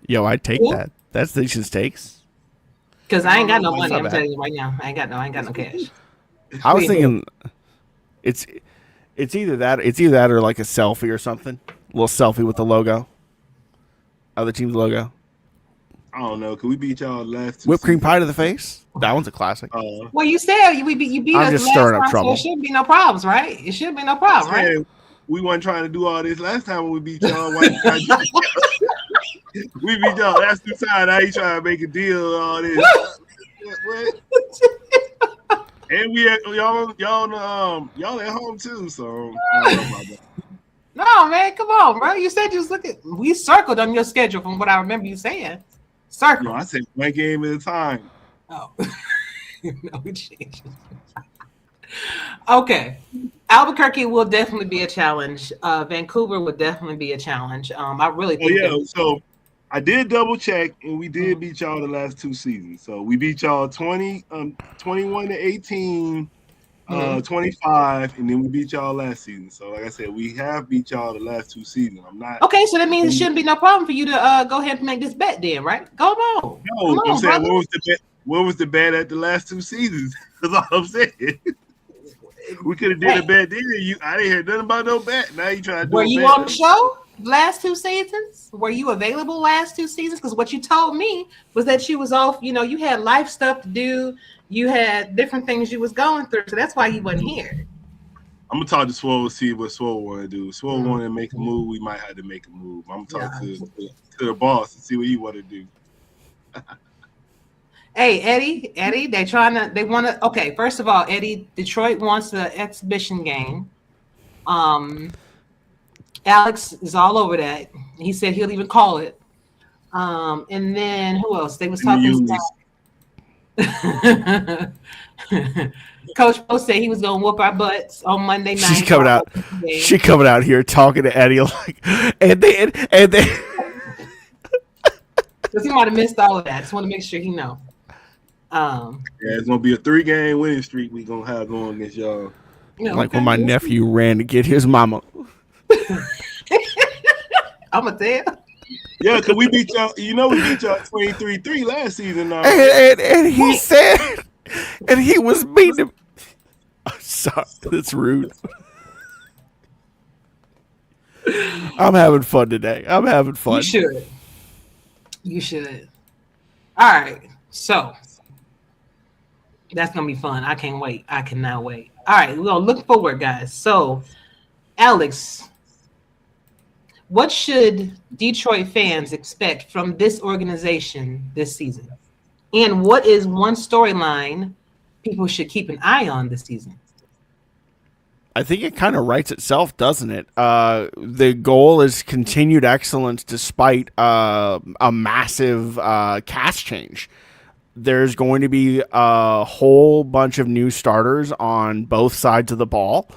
Yo, I'd take that. That's decent stakes. Because I ain't got no money. I'm telling you right now. I ain't got no cash. I was thinking it's either that or like a selfie or something. A little selfie with the logo. Other team's logo. I don't know. Could we beat y'all last? Whipped cream pie to the face. That one's a classic. Well, you said you beat us just last stirring up time, trouble. So it shouldn't be no problems, right? It should be no problem, right? We weren't trying to do all this last time when we beat y'all. We beat y'all last 2 times. Now you trying to make a deal all this. What? And y'all at home too. So I don't know about that. No, man, come on, bro. You said you was looking. We circled on your schedule from what I remember you saying. Circle. No, I said one game at a time. Oh, no, we changed. Okay, Albuquerque will definitely be a challenge. Vancouver would definitely be a challenge. I really think. So I did double check, and we did beat y'all the last 2 seasons. So we beat y'all 21 to 18. 25, and then we beat y'all last season. So, like I said, we have beat y'all the last 2 seasons. I'm not okay. So that means it shouldn't be no problem for you to go ahead and make this bet, then, right? Go on. No, I'm saying what was the bet at the last 2 seasons? That's all I'm saying. We could have did a bet then. I didn't hear nothing about no bet. Now you trying to do. Were you on the show last 2 seasons? Were you available last 2 seasons? Because what you told me was that you was off. You know, you had life stuff to do. You had different things you was going through, so that's why you wasn't here. I'm gonna talk to Swole, see what Swole want to do. Swole want to make a move. We might have to make a move. I'm gonna talk to the boss and see what he want to do. Hey, Eddie, they want to. Okay, first of all, Eddie, Detroit wants an exhibition game. Alex is all over that. He said he'll even call it. And then who else? They was talking about. Coach Poe said he was gonna whoop our butts on Monday night. She coming out here talking to Eddie like, and they. Because he might have missed all of that. Just want to make sure he know. It's gonna be a 3-game winning streak we gonna have going against y'all. Like when my nephew ran to get his mama. I'm gonna tell. Yeah, because we beat y'all. You know, we beat y'all 23-3 last season. And he said, and he was beating him. I'm sorry, that's rude. I'm having fun today. I'm having fun. You should. All right, so that's gonna be fun. I can't wait. I cannot wait. All right, we're gonna look forward, guys. So, Alex, what should Detroit fans expect from this organization this season? And what is one storyline people should keep an eye on this season? I think it kind of writes itself, doesn't it? The goal is continued excellence despite a massive cast change. There's going to be a whole bunch of new starters on both sides of the ball.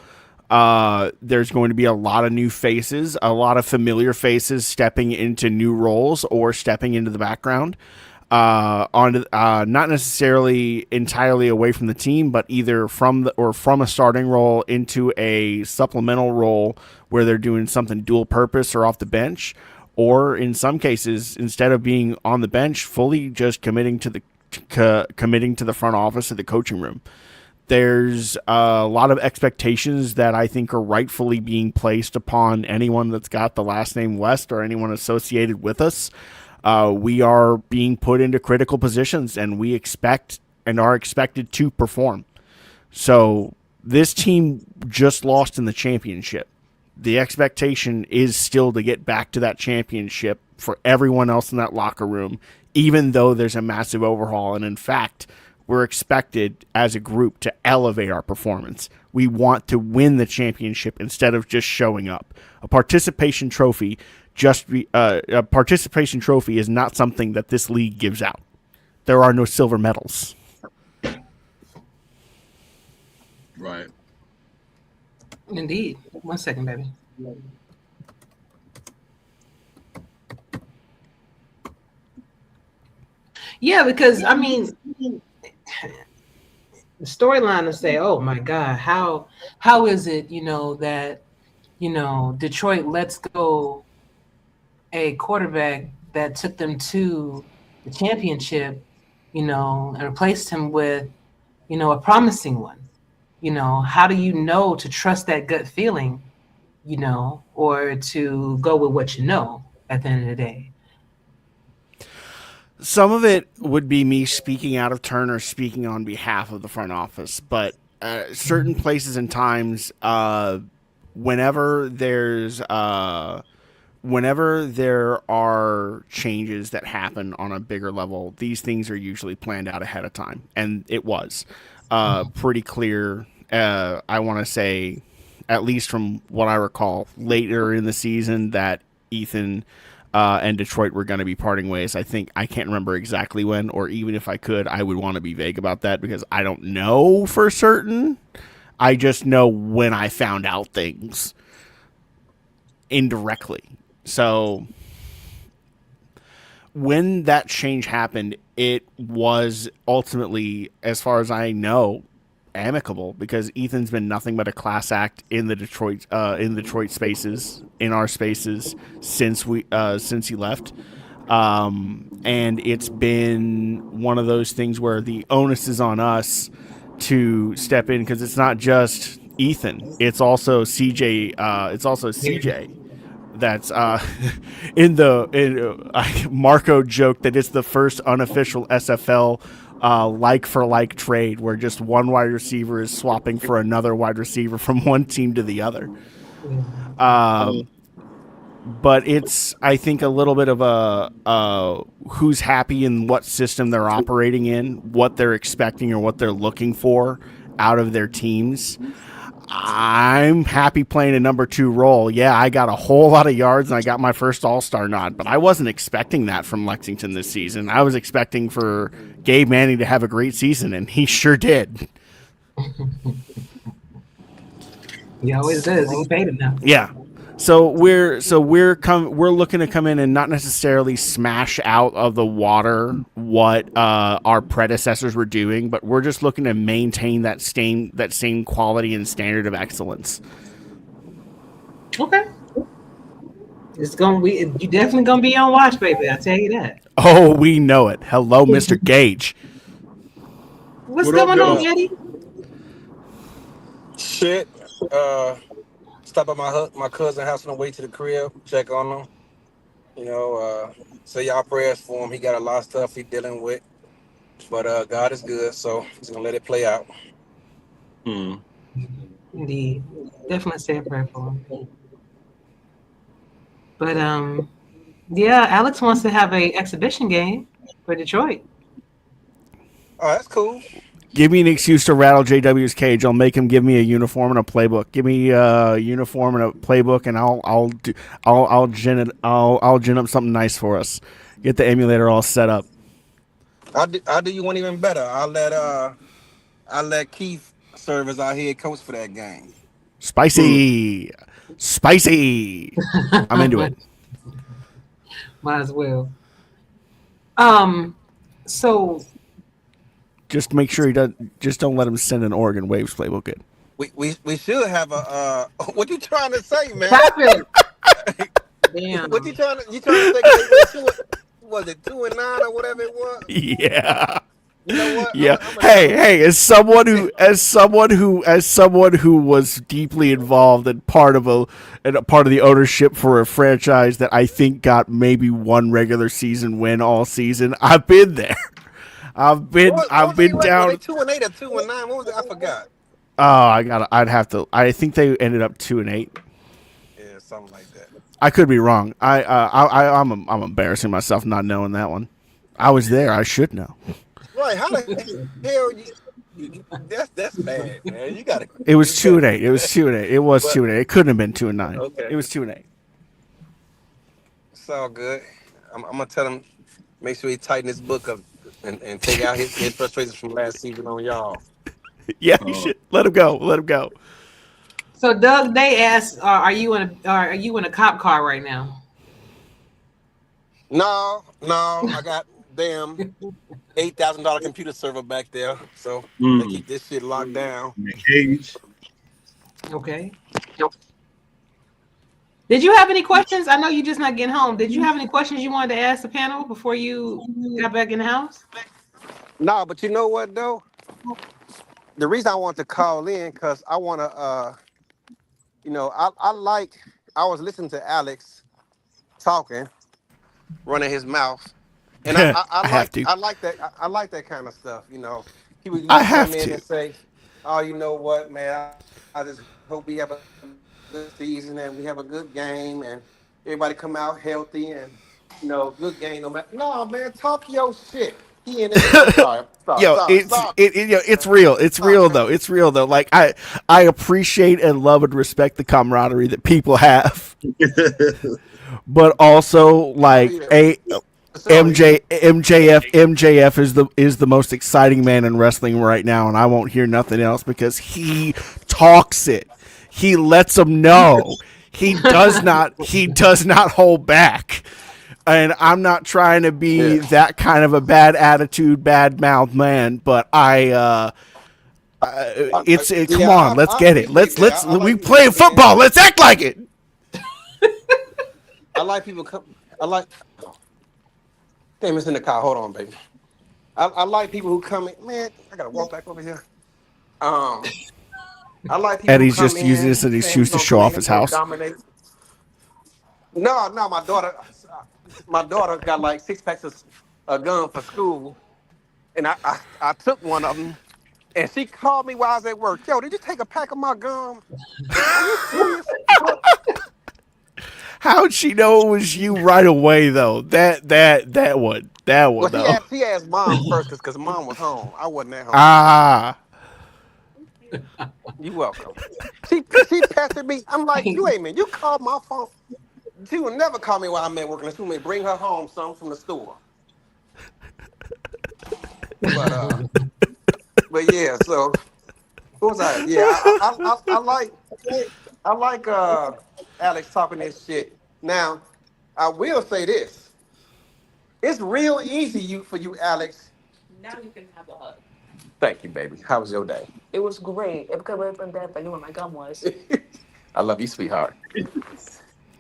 There's going to be a lot of new faces, a lot of familiar faces stepping into new roles or stepping into the background. Not necessarily entirely away from the team, but either from a starting role into a supplemental role where they're doing something dual purpose or off the bench, or in some cases, instead of being on the bench, fully just committing to the front office of the coaching room. There's a lot of expectations that I think are rightfully being placed upon anyone that's got the last name West or anyone associated with us. We are being put into critical positions, and we expect and are expected to perform. So this team just lost in the championship. The expectation is still to get back to that championship for everyone else in that locker room, even though there's a massive overhaul. And in fact, we're expected as a group to elevate our performance. We want to win the championship instead of just showing up. A participation trophy is not something that this league gives out. There are no silver medals. Right. Indeed. 1 second, baby. Yeah, because I mean, the storyline will say, "Oh my God, how is it, that Detroit lets go a quarterback that took them to the championship, and replaced him with, a promising one. How do you know to trust that gut feeling, or to go with what you know at the end of the day?" Some of it would be me speaking out of turn or speaking on behalf of the front office, but certain places and times, whenever there are changes that happen on a bigger level, these things are usually planned out ahead of time, and it was pretty clear. I want to say at least from what I recall, later in the season that Ethan and Detroit were going to be parting ways. I can't remember exactly when, or even if I could, I would want to be vague about that because I don't know for certain. I just know when I found out things indirectly. So when that change happened, it was ultimately, as far as I know, amicable because Ethan's been nothing but a class act in the Detroit spaces, in our spaces since he left. And it's been one of those things where the onus is on us to step in because it's not just Ethan, it's also CJ. That's Marco joked that it's the first unofficial SFL like for like trade where just one wide receiver is swapping for another wide receiver from one team to the other. But it's, I think, a little bit of a who's happy in what system they're operating in, what they're expecting or what they're looking for out of their teams. I'm happy playing a number 2 role. Yeah, I got a whole lot of yards and I got my first All-Star nod, but I wasn't expecting that from Lexington this season. I was expecting for Gabe Manning to have a great season, and he sure did. He always does. He paid him now. Yeah. So we're looking to come in and not necessarily smash out of the water what our predecessors were doing, but we're just looking to maintain that same quality and standard of excellence. Okay. You definitely gonna be on watch, baby. I'll tell you that. Oh, we know it. Hello, Mr. Gage. What's going on, Eddie? Shit. Stop at my cousin's house on the way to the crib, check on him. You know, say y'all prayers for him. He got a lot of stuff he's dealing with. But God is good, so he's going to let it play out. Indeed. Definitely say a prayer for him. But, yeah, Alex wants to have an exhibition game for Detroit. Oh, that's cool. Give me an excuse to rattle JW's cage. I'll make him give me a uniform and a playbook. Give me a uniform and a playbook, and I'll gin up something nice for us. Get the emulator all set up. I'll do you one even better. I'll let Keith serve as our head coach for that game. Spicy. I'm into it. Might as well. So. Just make sure he doesn't. Just don't let him send an Oregon Waves playbook in. We should have a. What you trying to say, man? Stop it. Damn. What you trying to say? Was it 2-9 or whatever it was? Yeah. You know what? Yeah. Hey, as someone who was deeply involved and part of the ownership for a franchise that I think got maybe one regular season win all season, I've been there. I've been down. Were they 2-8 or 2-9? What was it? I forgot. Oh, I think they ended up 2-8. Yeah, something like that. I could be wrong. I'm embarrassing myself not knowing that one. I was there. I should know. Right? How the hell you? That's bad, man. You got to. It was 2-8. It was 2-8. It was 2-8. It couldn't have been 2-9. Okay. It was 2-8. It's all good. I'm gonna tell him. Make sure he tighten his book up. And take out his frustrations from last season on y'all. Yeah, you should let him go. So Doug, they asked, "Are you in a cop car right now?" No. I got damn $8,000 computer server back there, so they keep this shit locked down. Okay. Did you have any questions? I know you're just not getting home. Did you have any questions you wanted to ask the panel before you got back in the house? No, but you know what though? The reason I want to call in because I want to, I was listening to Alex talking, running his mouth, and I like that kind of stuff. You know, he would come in and say, "Oh, you know what, man? I just hope we have a good season and we have a good game and everybody come out healthy and good game no matter." No, man, talk your shit. He in there. Sorry. It's real. It's real though. It's real though. Like I appreciate and love and respect the camaraderie that people have, but also like MJF is the most exciting man in wrestling right now, and I won't hear nothing else because he talks it. He lets them know. He does not hold back. And I'm not trying to be that kind of a bad attitude, bad mouth man, but come on, let's get it. We play football. Let's act like it. I like people come. Damn, it's in the car. Hold on, baby. I like people who come in. Man, I gotta walk back over here. I like people. Eddie's just using this as an excuse to show off his house. No, my daughter got like 6 packs of gum for school, and I took one of them, and she called me while I was at work. Yo, did you take a pack of my gum? Are you serious? How'd she know it was you right away though? That one. Well, she asked mom first because mom was home. I wasn't at home. Ah. You welcome. She pestered me. I'm like, you ain't man. You called my phone. She would never call me while I'm at work unless she may bring her home something from the store. But yeah, so what was I? Yeah, I like Alex talking this shit. Now, I will say this. It's real easy for you, Alex. Now you can have a hug. Thank you, baby. How was your day? It was great. It could have been bad if I knew where my gum was. I love you, sweetheart.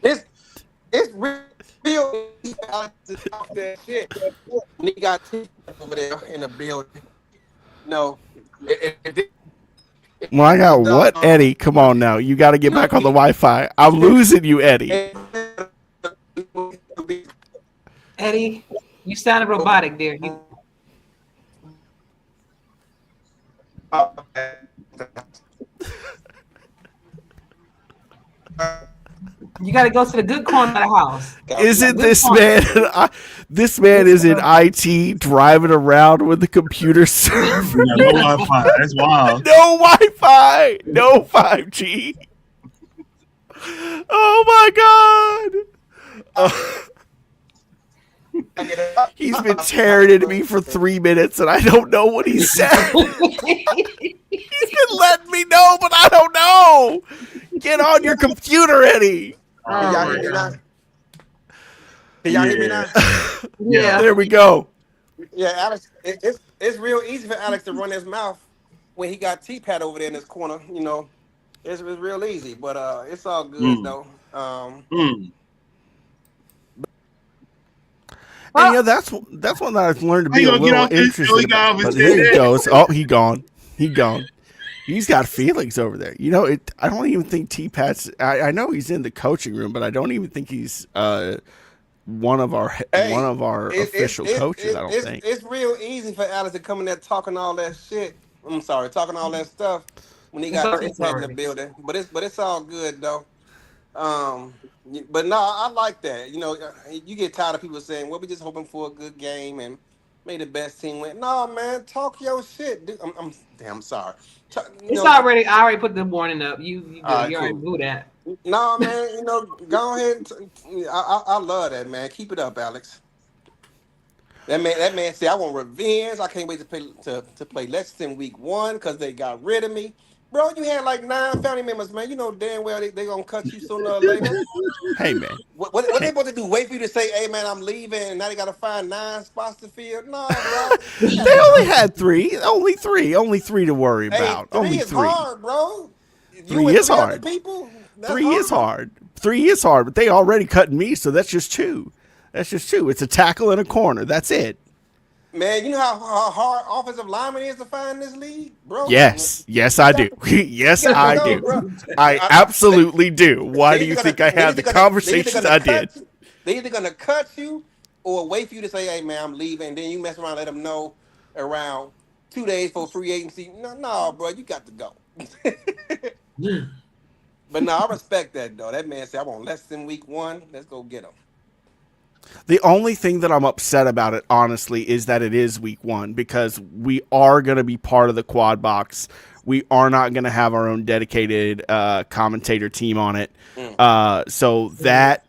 It's real easy for Alex to talk that shit. When he got teeth over there in the building. No. Well, I got what, Eddie? Come on now. You got to get back on the Wi-Fi. I'm losing you, Eddie. Eddie, you sounded robotic there. You got to go to the good corner of the house. Isn't this man? This man is in IT driving around with the computer server. Yeah, no Wi-Fi. That's wild. No Wi-Fi. No 5G. Oh my God. He's been tearing into me for 3 minutes, and I don't know what he said. He's been letting me know, but I don't know. Get on your computer, Eddie. Can y'all hear me now? Can y'all hear me now? Yeah. There we go. Yeah, Alex. It's real easy for Alex to run his mouth when he got T-Pat over there in this corner. You know, it's real easy, but it's all good though. And yeah, that's one that I've learned to be a little interested about. But there he goes. Oh, he gone. He's got feelings over there. You know, I don't even think T-Pat's. I know he's in the coaching room, but I don't even think he's one of our official coaches. I don't think it's real easy for Alex to come in there talking all that shit. I'm sorry, talking all that stuff when he got T-Pat in the building. But it's all good though. But no, I like that. You know, you get tired of people saying, "Well, we just hoping for a good game and may the best team win." No, man, talk your shit. Dude, I'm sorry. I already put the warning up. You already knew that. No, man, you know, go ahead. I love that, man. Keep it up, Alex. That man said, "I want revenge. I can't wait to play Lexington week 1 because they got rid of me." Bro, you had like 9 family members, man. You know damn well they gonna cut you sooner or later. Hey, man. What they supposed to do? Wait for you to say, "Hey, man, I'm leaving," and now they gotta find 9 spots to fill? No, bro. They only had 3. Only 3 to worry about. Hey, 3 only is 3. hard, bro. 3 is hard. People, 3 is hard. 3 is hard, but they already cutting me, so that's just 2. It's a tackle and a corner. That's it. Man, you know how hard offensive lineman is to find in this league, bro? Yes, I do. Yes, I do. Bro. I absolutely do. Why do you think I had the conversations I did? They're either going to cut you or wait for you to say, "Hey, man, I'm leaving." And then you mess around and let them know around 2 days for free agency. No, bro, you got to go. But no, I respect that, though. That man said, "I want less than week 1. Let's go get him." The only thing that I'm upset about it, honestly, is that it is week 1 because we are going to be part of the quad box. We are not going to have our own dedicated commentator team on it. So that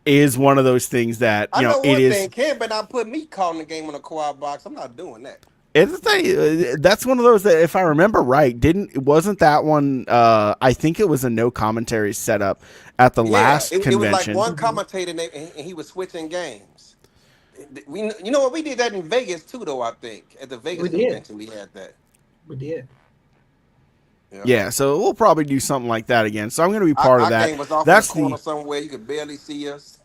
is one of those things that, I know it one is. thing. Ken better not put me calling the game on a quad box. I'm not doing that. That's one of those that, if I remember right, wasn't that one? I think it was a no commentary setup at the last it was like convention. one commentator and he was switching games. You know what? We did that in Vegas too, though. I think at the Vegas convention we had that. We did. Yeah, so we'll probably do something like that again. So I'm going to be part of that. Our game was off in the corner somewhere. You could barely see us.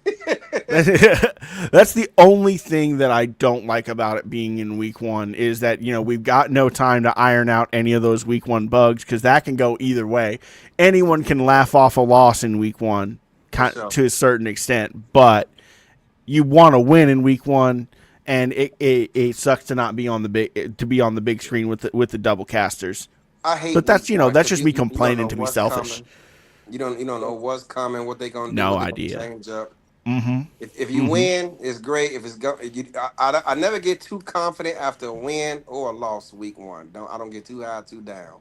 That's the only thing that I don't like about it being in week 1 is that, we've got no time to iron out any of those week 1 bugs because that can go either way. Anyone can laugh off a loss in week 1 to a certain extent, but you want to win in week 1, and it sucks to not be on the big screen with the double casters. I hate, but that's that's just me complaining to be selfish. You don't know what's coming, what they're gonna do. No idea. Change up. Mm-hmm. If you win, it's great. If it's I never get too confident after a win or a loss week 1. I don't get too high, too down.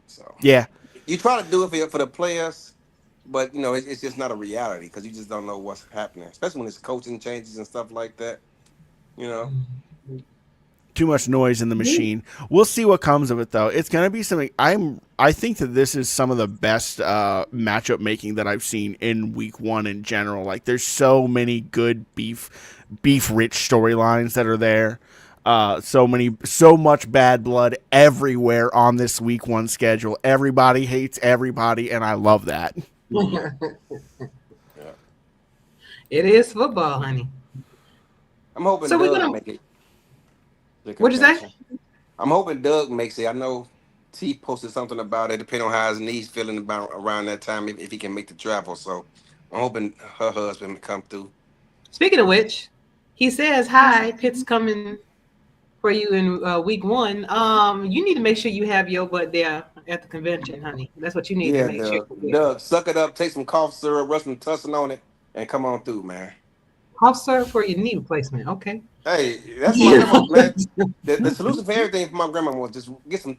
So yeah, you try to do it for the players, but it's just not a reality because you just don't know what's happening, especially when it's coaching changes and stuff like that. Too much noise in the machine. We'll see what comes of it, though. It's going to be something. I think that this is some of the best matchup making that I've seen in week 1 in general. Like, there's so many good beef rich storylines that are there. So much bad blood everywhere on this week 1 schedule. Everybody hates everybody, and I love that. It is football, honey. I'm hoping Doug make it. What'd you say? I'm hoping Doug makes it. I know T posted something about it, depending on how his knees feeling about around that time, if he can make the travel. So I'm hoping her husband come through. Speaking of which, he says, hi, Pitt's coming for you in week 1. You need to make sure you have your butt there at the convention, honey. That's what you need to make sure. Doug, suck it up, take some cough syrup, rub some tussin on it, and come on through, man. Cough syrup for your knee replacement. Okay. Hey, that's my grandma, man. The solution for everything for my grandma was just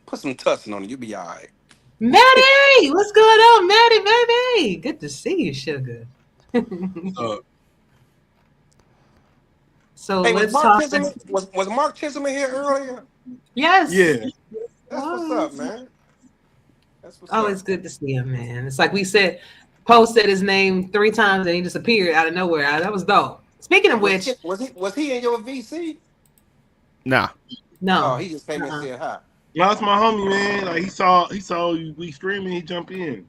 put some tussin on it. You'll be all right. Maddie, what's going on, Maddie, baby? Good to see you, sugar. So hey, let's talk. Was Mark Chisholm here earlier? Yes. Yeah. That's what's up, man. That's what's up. It's good to see him, man. It's like we said, Poe said his name 3 times and he disappeared out of nowhere. That was dope. Speaking of which, was he in your VC? Nah. No. Oh, he just came and said hi. Yeah, that's my homie, man. Like he saw we streaming, he jumped in.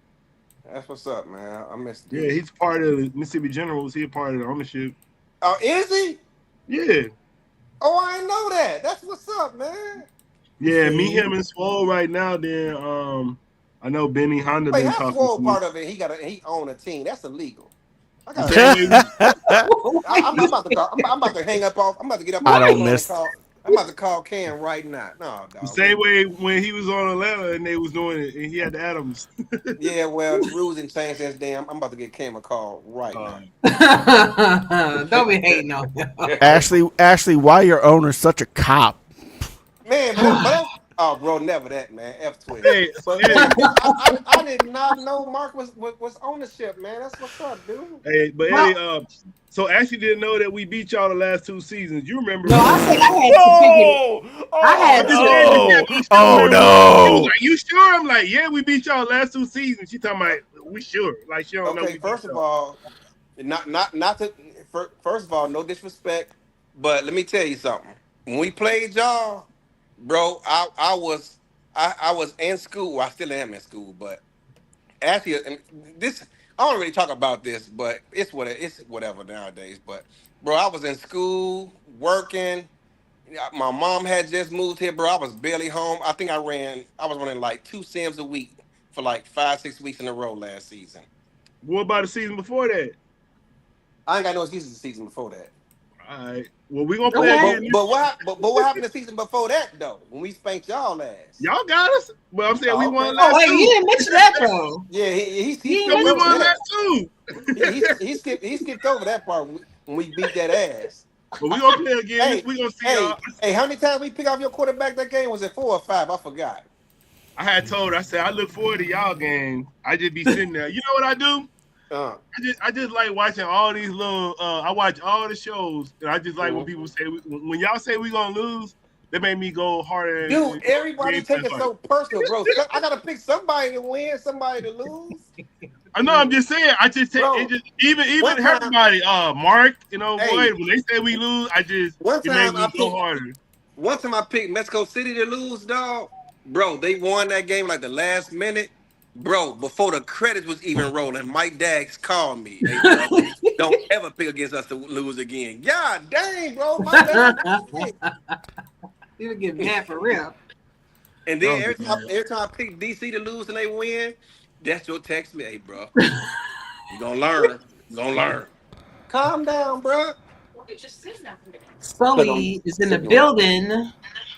That's what's up, man. I missed it. Yeah, he's part of the Mississippi Generals. He's part of the ownership. Oh, is he? Yeah. Oh, I didn't know that. That's what's up, man. Yeah, me, him, and Swole right now. Then I know Benny Honda been talking. Swole part of it. He own a team. That's illegal. I'm about to hang up off. I'm about to get up. I don't miss. I'm about to call Cam right now. No, dog. The same way when he was on Atlanta and they was doing it, and he had the Adams. Yeah, well, the rules didn't change since then. I'm about to get Cam a call right now. Don't be hating on him. Ashley, why your owner's such a cop? Man, oh, bro, never that, man. F12. Hey, I did not know Mark was ownership, man. That's what's up, dude. Hey, but so Ashley didn't know that we beat y'all the last 2 seasons. You remember? No, I said I had to. Oh no! Like, you sure? I'm like, yeah, we beat y'all the last 2 seasons. She talking about we sure? Like she don't know. Okay, first of all, first of all, no disrespect, but let me tell you something. When we played y'all, bro, I was in school. Well, I still am in school, but actually, and this I don't really talk about this, but it's whatever nowadays. But bro, I was in school working. My mom had just moved here, bro. I was barely home. I think I was running like 2 sims a week for like 5-6 weeks in a row last season. What about the season before that? I ain't got no excuses the season before that. All right. Well, we're gonna play again. But what happened the season before that though? When we spanked y'all ass. Y'all got us. Well, I'm saying we won Oh last wait, two. you didn't mention that though. Yeah, he skipped we won over last two. He skipped over that part when we beat that ass. But we gonna play again. We gonna see y'all. Hey, how many times we pick off your quarterback that game? Was it 4 or 5? I forgot. I had told her, I said I look forward to y'all game. I just be sitting there. You know what I do? I just like watching all these little. I watch all the shows, and I just like when people say when y'all say we gonna lose. That made me go harder. Dude, everybody take it so personal, bro. I gotta pick somebody to win, somebody to lose. I know. I'm just saying. I just take it. Just even everybody. Mark, boy, when they say we lose, it made me go harder. One time I picked Mexico City to lose, dog. Bro, they won that game like the last minute. Bro, before the credits was even rolling, Mike Daggs called me. Hey, bro, don't ever pick against us to lose again. God dang, bro. My bad. You would get mad for real. And then every time I pick DC to lose and they win, that's your text me, hey, bro. You gonna learn. Calm down, bro. Sully is in the building.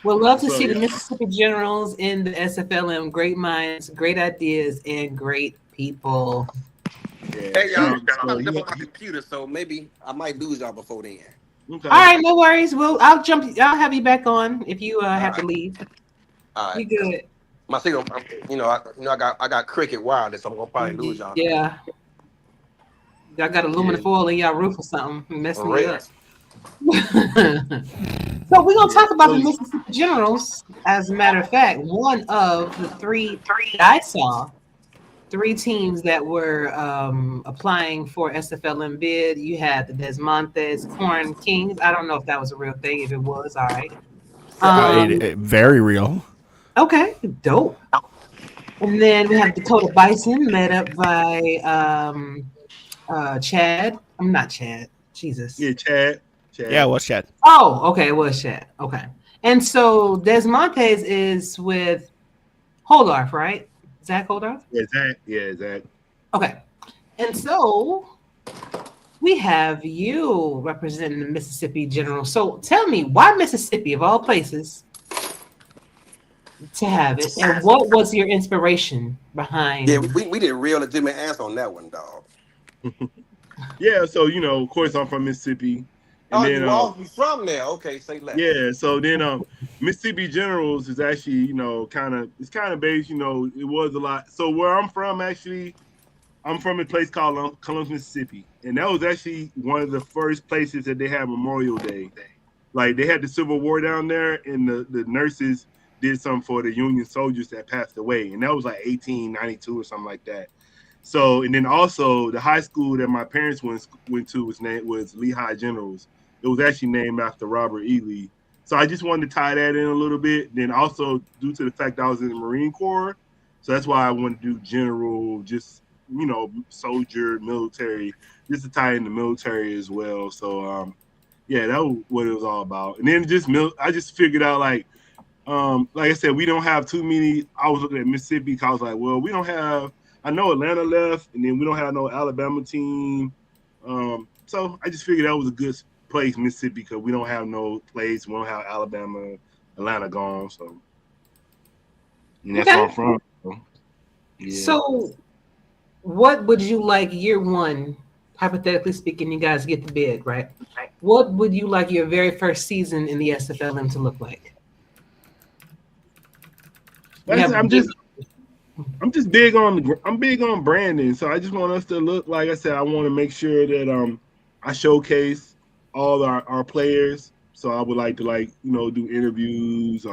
We'd love to see the Mississippi Generals in the SFLm. Great minds, great ideas, and great people. Yeah, hey, y'all, I'm on my computer, so maybe I might lose y'all before then. Okay. All right, no worries. I'll have you back on if you have to leave. All right. You good? My signal, I got cricket wireless, so I'm gonna probably lose y'all. Yeah. Y'all got aluminum foil in y'all roof or something, messing me up. So we're gonna talk about the Mississippi Generals. As a matter of fact, one of the three I saw. 3 teams that were applying for SFLm bid. You had the Desmontes Corn Kings. I don't know if that was a real thing. If it was, all right. Very real. Okay, dope. And then we have Dakota Bison, led up by Chad. I'm not Chad. Jesus. Yeah, Chad. Yeah, it was Chad. Oh, okay, it was Chad. Okay. And so Desmontes is with Holdorf, right? Zach Holdorf? Yeah, Zach. Okay. And so we have you representing the Mississippi General. So tell me, why Mississippi, of all places, to have it? And what was your inspiration behind? Yeah, we did a real legitimate answer on that one, dog. Yeah, so, of course, I'm from Mississippi. And then, you from there? Okay, say less. Yeah, so then Mississippi Generals is actually, kind of based, it was a lot. So where I'm from, actually, I'm from a place called Columbus, Mississippi. And that was actually one of the first places that they had Memorial Day. Like, they had the Civil War down there, and the nurses did something for the Union soldiers that passed away. And that was like 1892 or something like that. So, and then also the high school that my parents went to was Lehigh Generals. It was actually named after Robert E. Lee. So I just wanted to tie that in a little bit. Then also due to the fact that I was in the Marine Corps. So that's why I wanted to do general, just, soldier, military, just to tie in the military as well. So, yeah, that was what it was all about. And then I just figured out, like I said, we don't have too many. I was looking at Mississippi because I was like, well, we don't have, I know Atlanta left, and then we don't have no Alabama team. So I just figured that was a good place, Mississippi, because we don't have no place. We don't have Alabama, Atlanta gone. So and that's where I'm from. So, yeah. So what would you like year one, hypothetically speaking, you guys get the bid, right? What would you like your very first season in the SFLm to look like? I'm just big on branding. So I just want us to look, like I said, I want to make sure that I showcase all our players. So I would like to do interviews,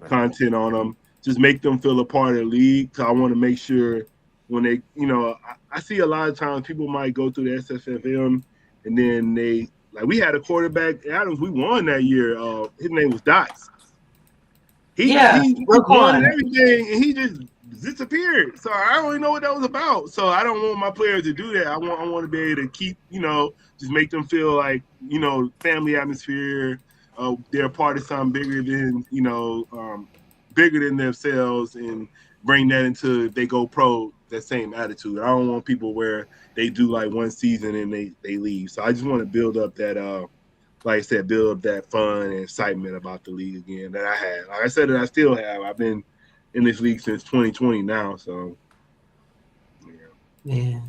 content on them, just make them feel a part of the league. So I want to make sure when they, I see a lot of times people might go through the SFLm and then we had a quarterback, Adams, we won that year. His name was Dots. He won and everything, and he just disappeared. So I don't really know what that was about. So I don't want my players to do that. I want to be able to keep, just make them feel like, family atmosphere. They're part of something bigger than themselves, and bring that into, if they go pro, that same attitude. I don't want people where they do like one season and they leave. So I just want to build up that like I said, build up that fun and excitement about the league again that I had. Like I said, that I still have. I've been in this league since 2020 now, so yeah.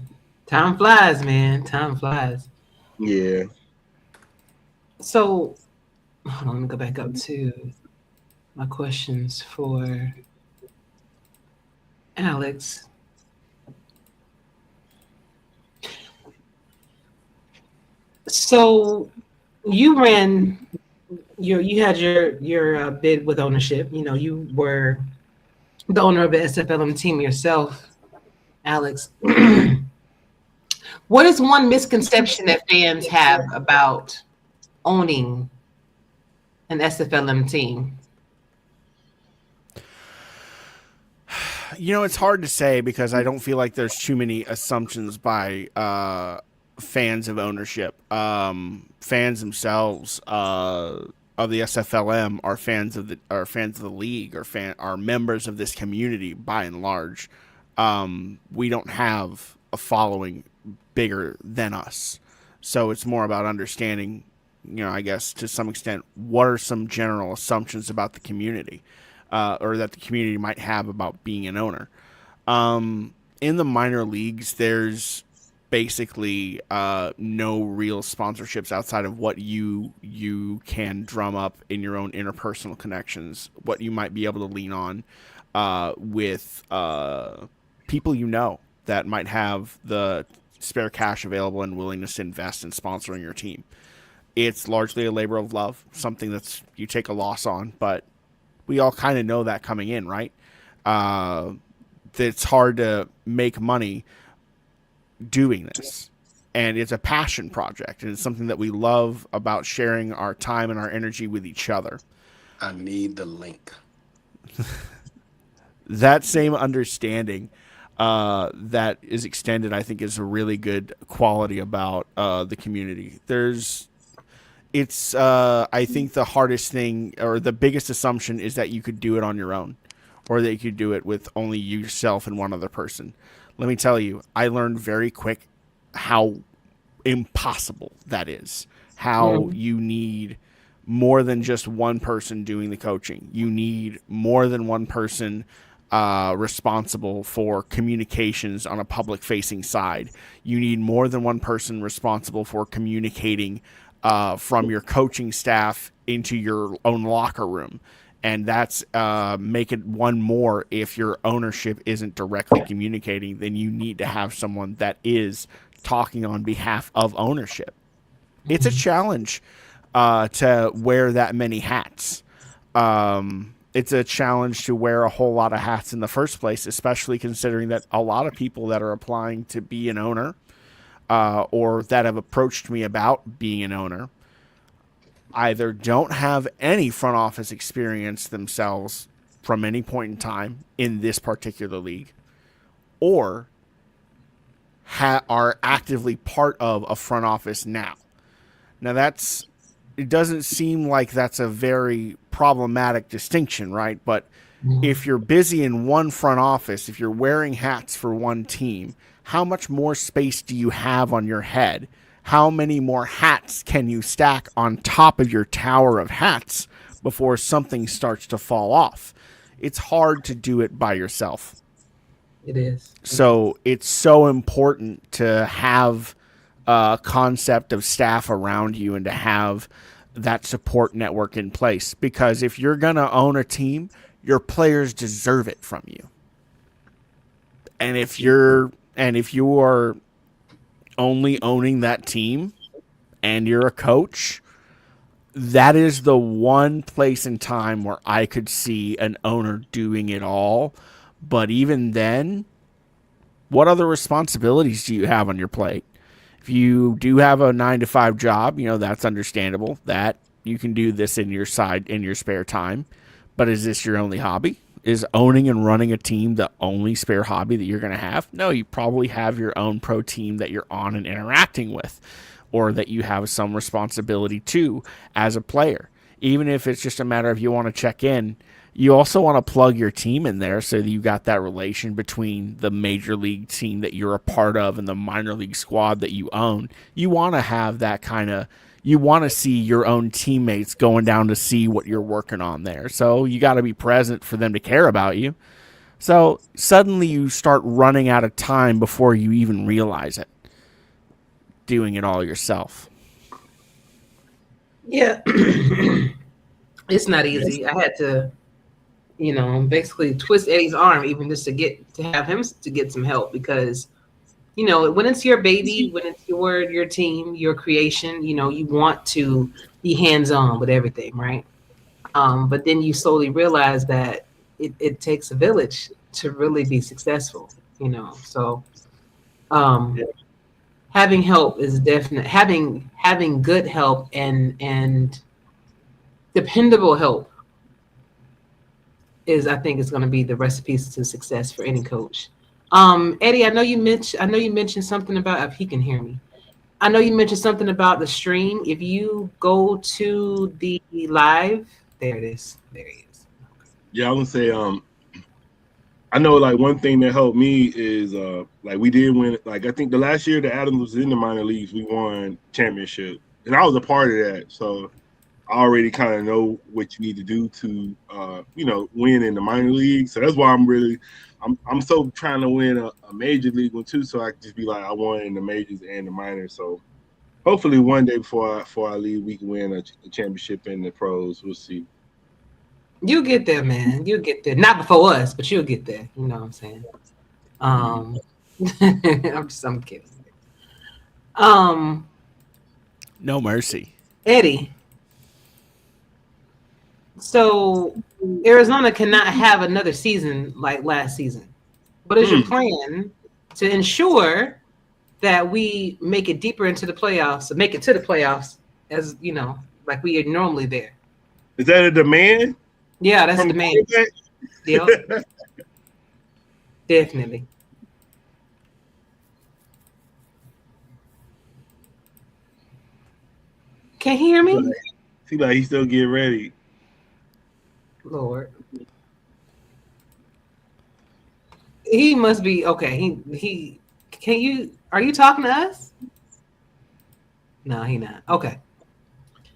Time flies, man. Time flies. Yeah. So, hold on, let me go back up to my questions for Alex. So, you had your bid with ownership. You know, you were the owner of the SFLm team yourself, Alex. What is one misconception that fans have about owning an SFLm team? You know, it's hard to say because I don't feel like there's too many assumptions by fans of ownership. Fans themselves of the SFLm are fans of the league, are members of this community by and large. We don't have a following bigger than us, so it's more about understanding, you know, I guess to some extent, what are some general assumptions about the community, or that the community might have about being an owner. In the minor leagues, there's basically no real sponsorships outside of what you can drum up in your own interpersonal connections, what you might be able to lean on with people you know that might have the spare cash available and willingness to invest in sponsoring your team. It's largely a labor of love, something that's you take a loss on, but we all kind of know that coming in, right? It's hard to make money doing this, and it's a passion project, and it's something that we love about sharing our time and our energy with each other. I need the link. That same understanding that is extended, I think, is a really good quality about the community. I think the hardest thing or the biggest assumption is that you could do it on your own, or that you could do it with only yourself and one other person. Let me tell you, I learned very quick how impossible that is. How you need more than just one person doing the coaching. You need more than one person responsible for communications on a public-facing side. You need more than one person responsible for communicating from your coaching staff into your own locker room. And that's make it one more. If your ownership isn't directly communicating, then you need to have someone that is talking on behalf of ownership. It's a challenge to wear that many hats. It's a challenge to wear a whole lot of hats in the first place, especially considering that a lot of people that are applying to be an owner or that have approached me about being an owner either don't have any front office experience themselves from any point in time in this particular league, or are actively part of a front office now. Now it doesn't seem like that's a very problematic distinction, right? But if you're busy in one front office, if you're wearing hats for one team, how much more space do you have on your head? How many more hats can you stack on top of your tower of hats before something starts to fall off? It's hard to do it by yourself. It is. So it's so important to have a concept of staff around you and to have that support network in place. Because if you're going to own a team, your players deserve it from you. And if you are only owning that team and you're a coach, that is the one place in time where I could see an owner doing it all. But even then, what other responsibilities do you have on your plate? If you do have a 9-to-5 job, that's understandable that you can do this in your spare time. But is this your only hobby? Is owning and running a team the only spare hobby that you're going to have? No, you probably have your own pro team that you're on and interacting with, or that you have some responsibility to as a player. Even if it's just a matter of you want to check in, you also want to plug your team in there so that you got that relation between the major league team that you're a part of and the minor league squad that you own. You want to have that kind of, you want to see your own teammates going down to see what you're working on there. So you got to be present for them to care about you. So suddenly you start running out of time before you even realize it, doing it all yourself. Yeah. It's not easy. I had to, basically twist Eddie's arm even just to have him to get some help, because when it's your baby, when it's your team, your creation, you want to be hands-on with everything, right? But then you slowly realize that it takes a village to really be successful, So having help is definite. Having good help and dependable help I think is going to be the recipes to success for any coach. Eddie, I know you mentioned something about, if he can hear me. I know you mentioned something about the stream. If you go to the live, there it is. There he is. Yeah, I would say I know like one thing that helped me is like we did win, like I think the last year that Adams was in the minor leagues, we won championship, and I was a part of that. So I already kind of know what you need to do to win in the minor league. So that's why I'm so trying to win a major league one too, so I can just be like I won in the majors and the minors. So hopefully one day before I leave, we can win a championship in the pros. We'll see. You'll get there, man. You'll get there. Not before us, but you'll get there. You know what I'm saying? I'm kidding. No mercy. Eddie. So Arizona cannot have another season like last season. What is your plan to ensure that we make it deeper into the playoffs, make it to the playoffs, as like we are normally there? Is that a demand? Yeah, that's a demand. Yep. Definitely. Can he hear me? See, like he still get ready. Lord. He must be okay. Are you talking to us? No, he not. Okay.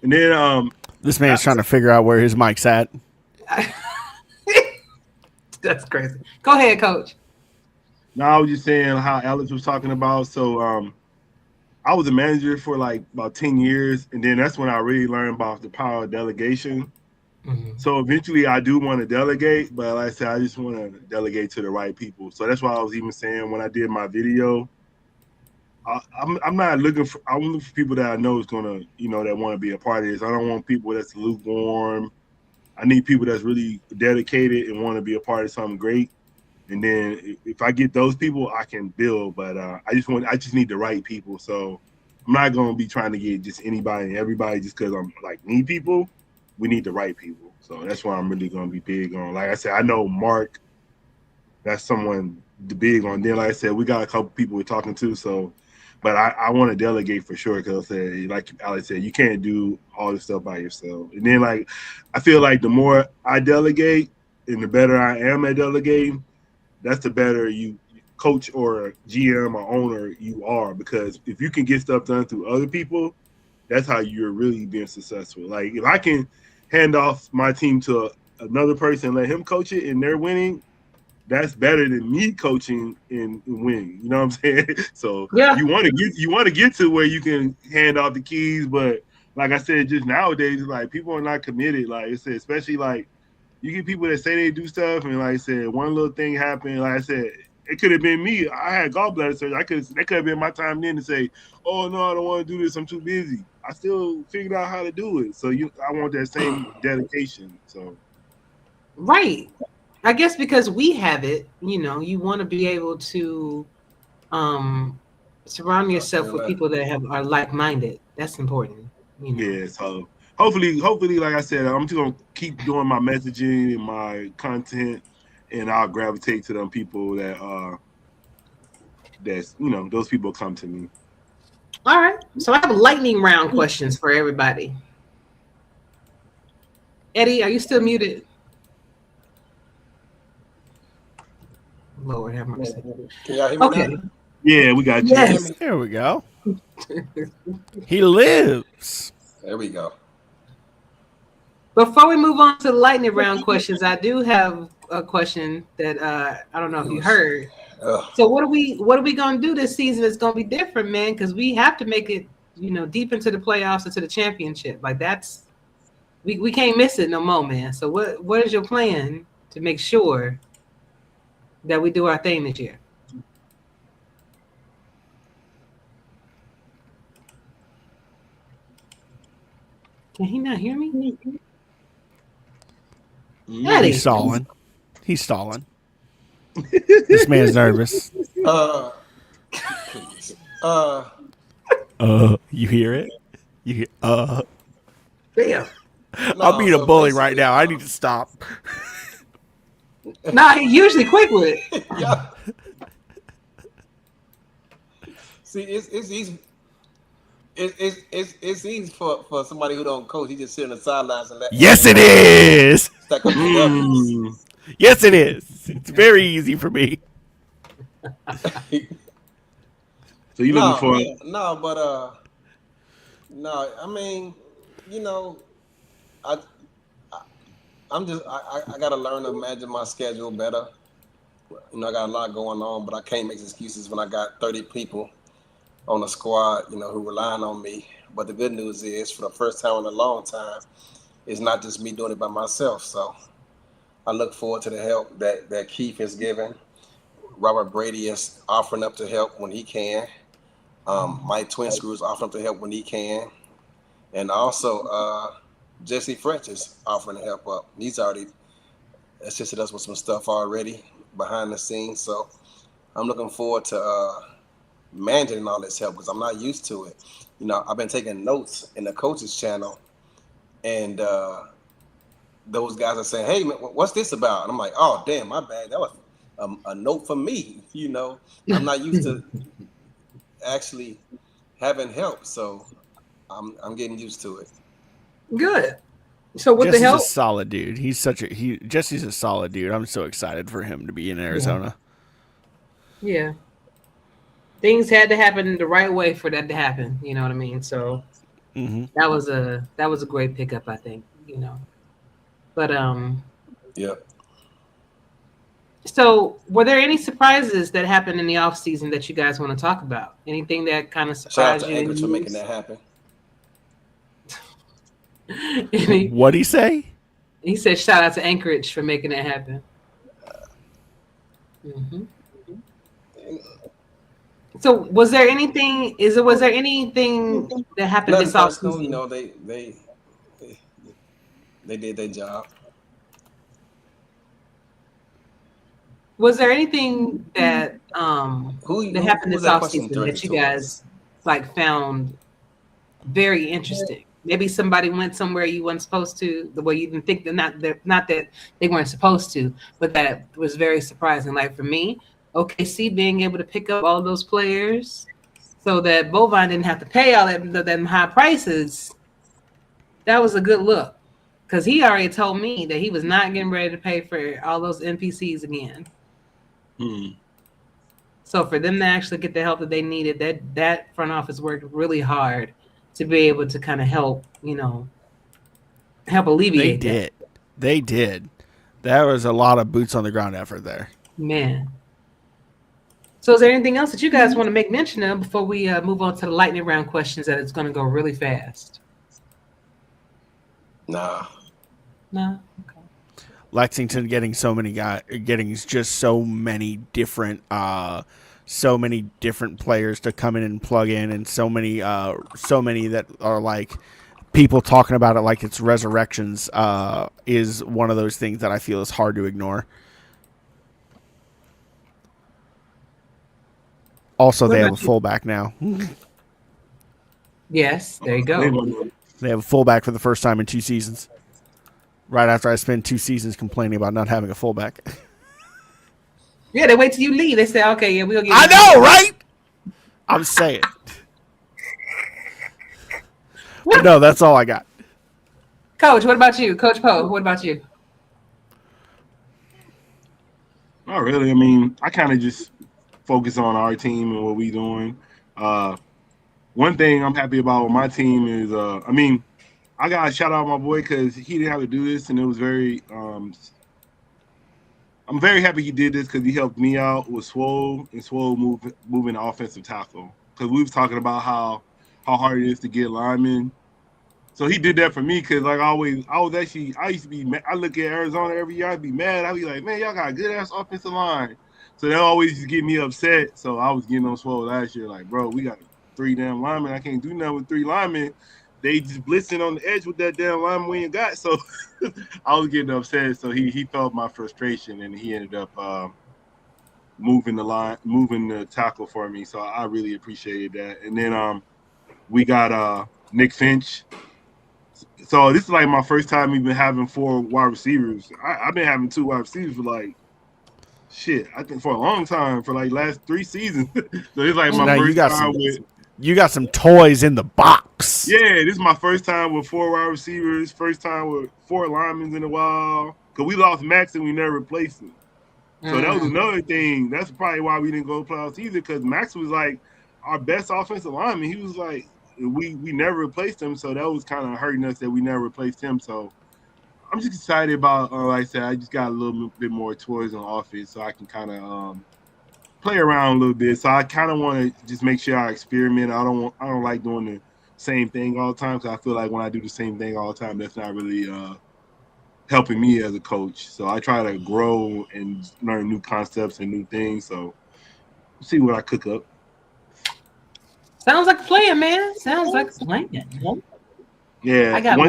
And then this man's trying to figure out where his mic's at. That's crazy. Go ahead, Coach. No, I was just saying how Alex was talking about. So I was a manager for like about 10 years, and then that's when I really learned about the power of delegation. Mm-hmm. So eventually I do want to delegate, but like I said, I just want to delegate to the right people. So that's why I was even saying when I did my video, I'm not looking for, I'm looking for people that I know is going to, that want to be a part of this. I don't want people that's lukewarm. I need people that's really dedicated and want to be a part of something great. And then if I get those people, I can build. But I just need the right people. So I'm not going to be trying to get just anybody and everybody just because I'm like need people. We need the right people. So that's why I'm really going to be big on. Like I said, I know Mark, that's someone big on. Then, like I said, we got a couple people we're talking to. So, but I want to delegate for sure because I said, like Alex said, you can't do all this stuff by yourself. And then, like, I feel like the more I delegate and the better I am at delegating, that's the better you coach or GM or owner you are. Because if you can get stuff done through other people, that's how you're really being successful. Like if I can hand off my team to another person and let him coach it and they're winning, that's better than me coaching and winning. You know what I'm saying? So yeah. you want to get to where you can hand off the keys, but like I said, just nowadays, like people are not committed. Like I said, especially like you get people that say they do stuff, and like I said, one little thing happened. Like I said, it could have been me. I had gallbladder surgery. That could have been my time then to say, "Oh no, I don't want to do this. I'm too busy." I still figured out how to do it. So I want that same dedication. So right. I guess because we have it, you want to be able to surround yourself with people that are like-minded. That's important. Yeah, so hopefully, like I said, I'm just gonna keep doing my messaging and my content, and I'll gravitate to them people that's those people come to me. All right. So I have lightning round questions for everybody. Eddie, are you still muted? Lord have mercy. Can y'all hear me? Okay. Now? Yeah, we got you. Yes. There we go. He lives. There we go. Before we move on to the lightning round questions, I do have a question that I don't know if you heard. So what are we gonna do this season? It's gonna be different, man, because we have to make it, deep into the playoffs and to the championship. Like we can't miss it no more, man. So what is your plan to make sure that we do our thing this year? Can he not hear me? He's stalling. This man's nervous. Please. You hear it? You hear? Damn. I'm being a bully right now. I need to stop. Nah, he's usually quick with it. Yeah. See, it's easy. It's easy for somebody who don't coach. He just sit on the sidelines and let. Yes, it is. Stack up the W's. Yes, it is. It's very easy for me. So you looking for? No. I mean, I gotta learn to manage my schedule better. I got a lot going on, but I can't make excuses when I got 30 people on the squad, who relying on me. But the good news is, for the first time in a long time, it's not just me doing it by myself. So I look forward to the help that Keith has given. Robert Brady is offering up to help when he can. Mike Twin Screw is offering up to help when he can. And also Jesse French is offering to help up. He's already assisted us with some stuff already behind the scenes. So I'm looking forward to managing all this help because I'm not used to it. I've been taking notes in the coaches channel, and those guys are saying, "Hey, man, what's this about?" And I'm like, "Oh, damn, my bad. That was a note for me." I'm not used to actually having help, so I'm getting used to it. Good. So with Jesse's the help, a solid dude. Jesse's a solid dude. I'm so excited for him to be in Arizona. Yeah. Things had to happen the right way for that to happen. You know what I mean? So that was a great pickup, I think. But yeah. So were there any surprises that happened in the off season that you guys want to talk about? Anything that kind of surprised Shout out to you? Anchorage for making that happen. What'd he say? He said, "Shout out to Anchorage for making that happen." Mm-hmm. So was there anything that happened this offseason? They did their job. Was there anything that happened this offseason that you guys found very interesting? Maybe somebody went somewhere you weren't supposed to, the way you didn't think not that they weren't supposed to, but that was very surprising. Like for me, OKC being able to pick up all those players so that Bovine didn't have to pay all them high prices. That was a good look because he already told me that he was not getting ready to pay for all those NPCs again. So for them to actually get the help that they needed, that front office worked really hard to be able to kind of help alleviate that. They did. There was a lot of boots on the ground effort there. Man. So is there anything else that you guys want to make mention of before we move on to the lightning round questions that it's going to go really fast? Nah. No? Okay. Lexington getting just so many different players to come in and plug in, and so many that are like people talking about it like it's resurrections is one of those things that I feel is hard to ignore. Also, they have a fullback now. Yes, there you go. They have a fullback for the first time in 2 seasons. Right after I spent 2 seasons complaining about not having a fullback. Yeah, they wait till you leave. They say, "Okay, yeah, we'll get." I know, right? I'm saying. But no, that's all I got. Coach, what about you? Coach Poe, what about you? Not really. I mean, I kind of just focus on our team and what we doing. One thing I'm happy about with my team is, I gotta shout out my boy because he didn't have to do this, and it was very. I'm very happy he did this because he helped me out with Swole and Swole moving the offensive tackle, because we was talking about how hard it is to get linemen. So he did that for me because, like, I used to be, I look at Arizona every year, I'd be mad. I'd be like, man, y'all got a good ass offensive line. So that always used to get me upset. So I was getting on Swole last year, like, bro, we got 3 damn linemen. I can't do nothing with 3 linemen. They just blitzing on the edge with that damn lineman we ain't got. So I was getting upset. So he felt my frustration, and he ended up moving the tackle for me. So I really appreciated that. And then we got Nick Finch. So this is like my first time even having 4 wide receivers. I've been having 2 wide receivers for like I think for a long time, for like last 3 seasons. So it's like my first time with. You got some toys in the box. Yeah, this is my first time with 4 wide receivers. First time with 4 linemen in a while. Because we lost Max and we never replaced him. So that was another thing. That's probably why we didn't go to playoffs either. Because Max was like our best offensive lineman. He was like, we never replaced him. So that was kind of hurting us that we never replaced him. So I'm just excited about, like I said, I just got a little bit more toys on offense so I can kind of play around a little bit. So I kind of want to just make sure I experiment. I don't like doing the same thing all the time, because I feel like when I do the same thing all the time, that's not really helping me as a coach. So I try to grow and learn new concepts and new things. So we'll see what I cook up. Sounds like a plan, man. Sounds like a plan. Yeah, I got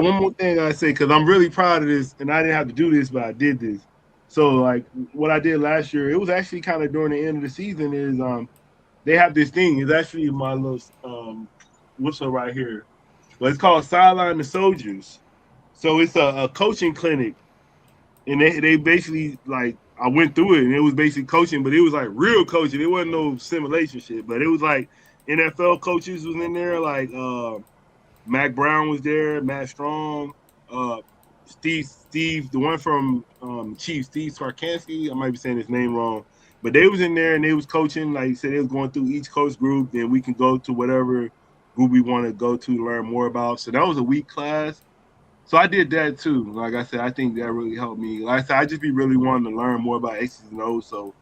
one more thing I say, because I'm really proud of this, and I didn't have to do this, but I did this. So, like, what I did last year, it was actually kind of during the end of the season, is they have this thing. It's actually my little whistle right here. But it's called Sideline the Soldiers. So it's a coaching clinic. And they basically, like, I went through it, and it was basically coaching, but it was, like, real coaching. It wasn't no simulation shit. But it was, like, NFL coaches was in there. Like, Mac Brown was there, Matt Strong, Steve, the one from Chiefs, Steve Sarkansky. I might be saying his name wrong, but they was in there and they was coaching. Like you said, they was going through each coach group. Then we can go to whatever group we want to go to learn more about. So that was a week class. So I did that too. Like I said, I think that really helped me. Like I said, I just be really wanting to learn more about X's and O's. So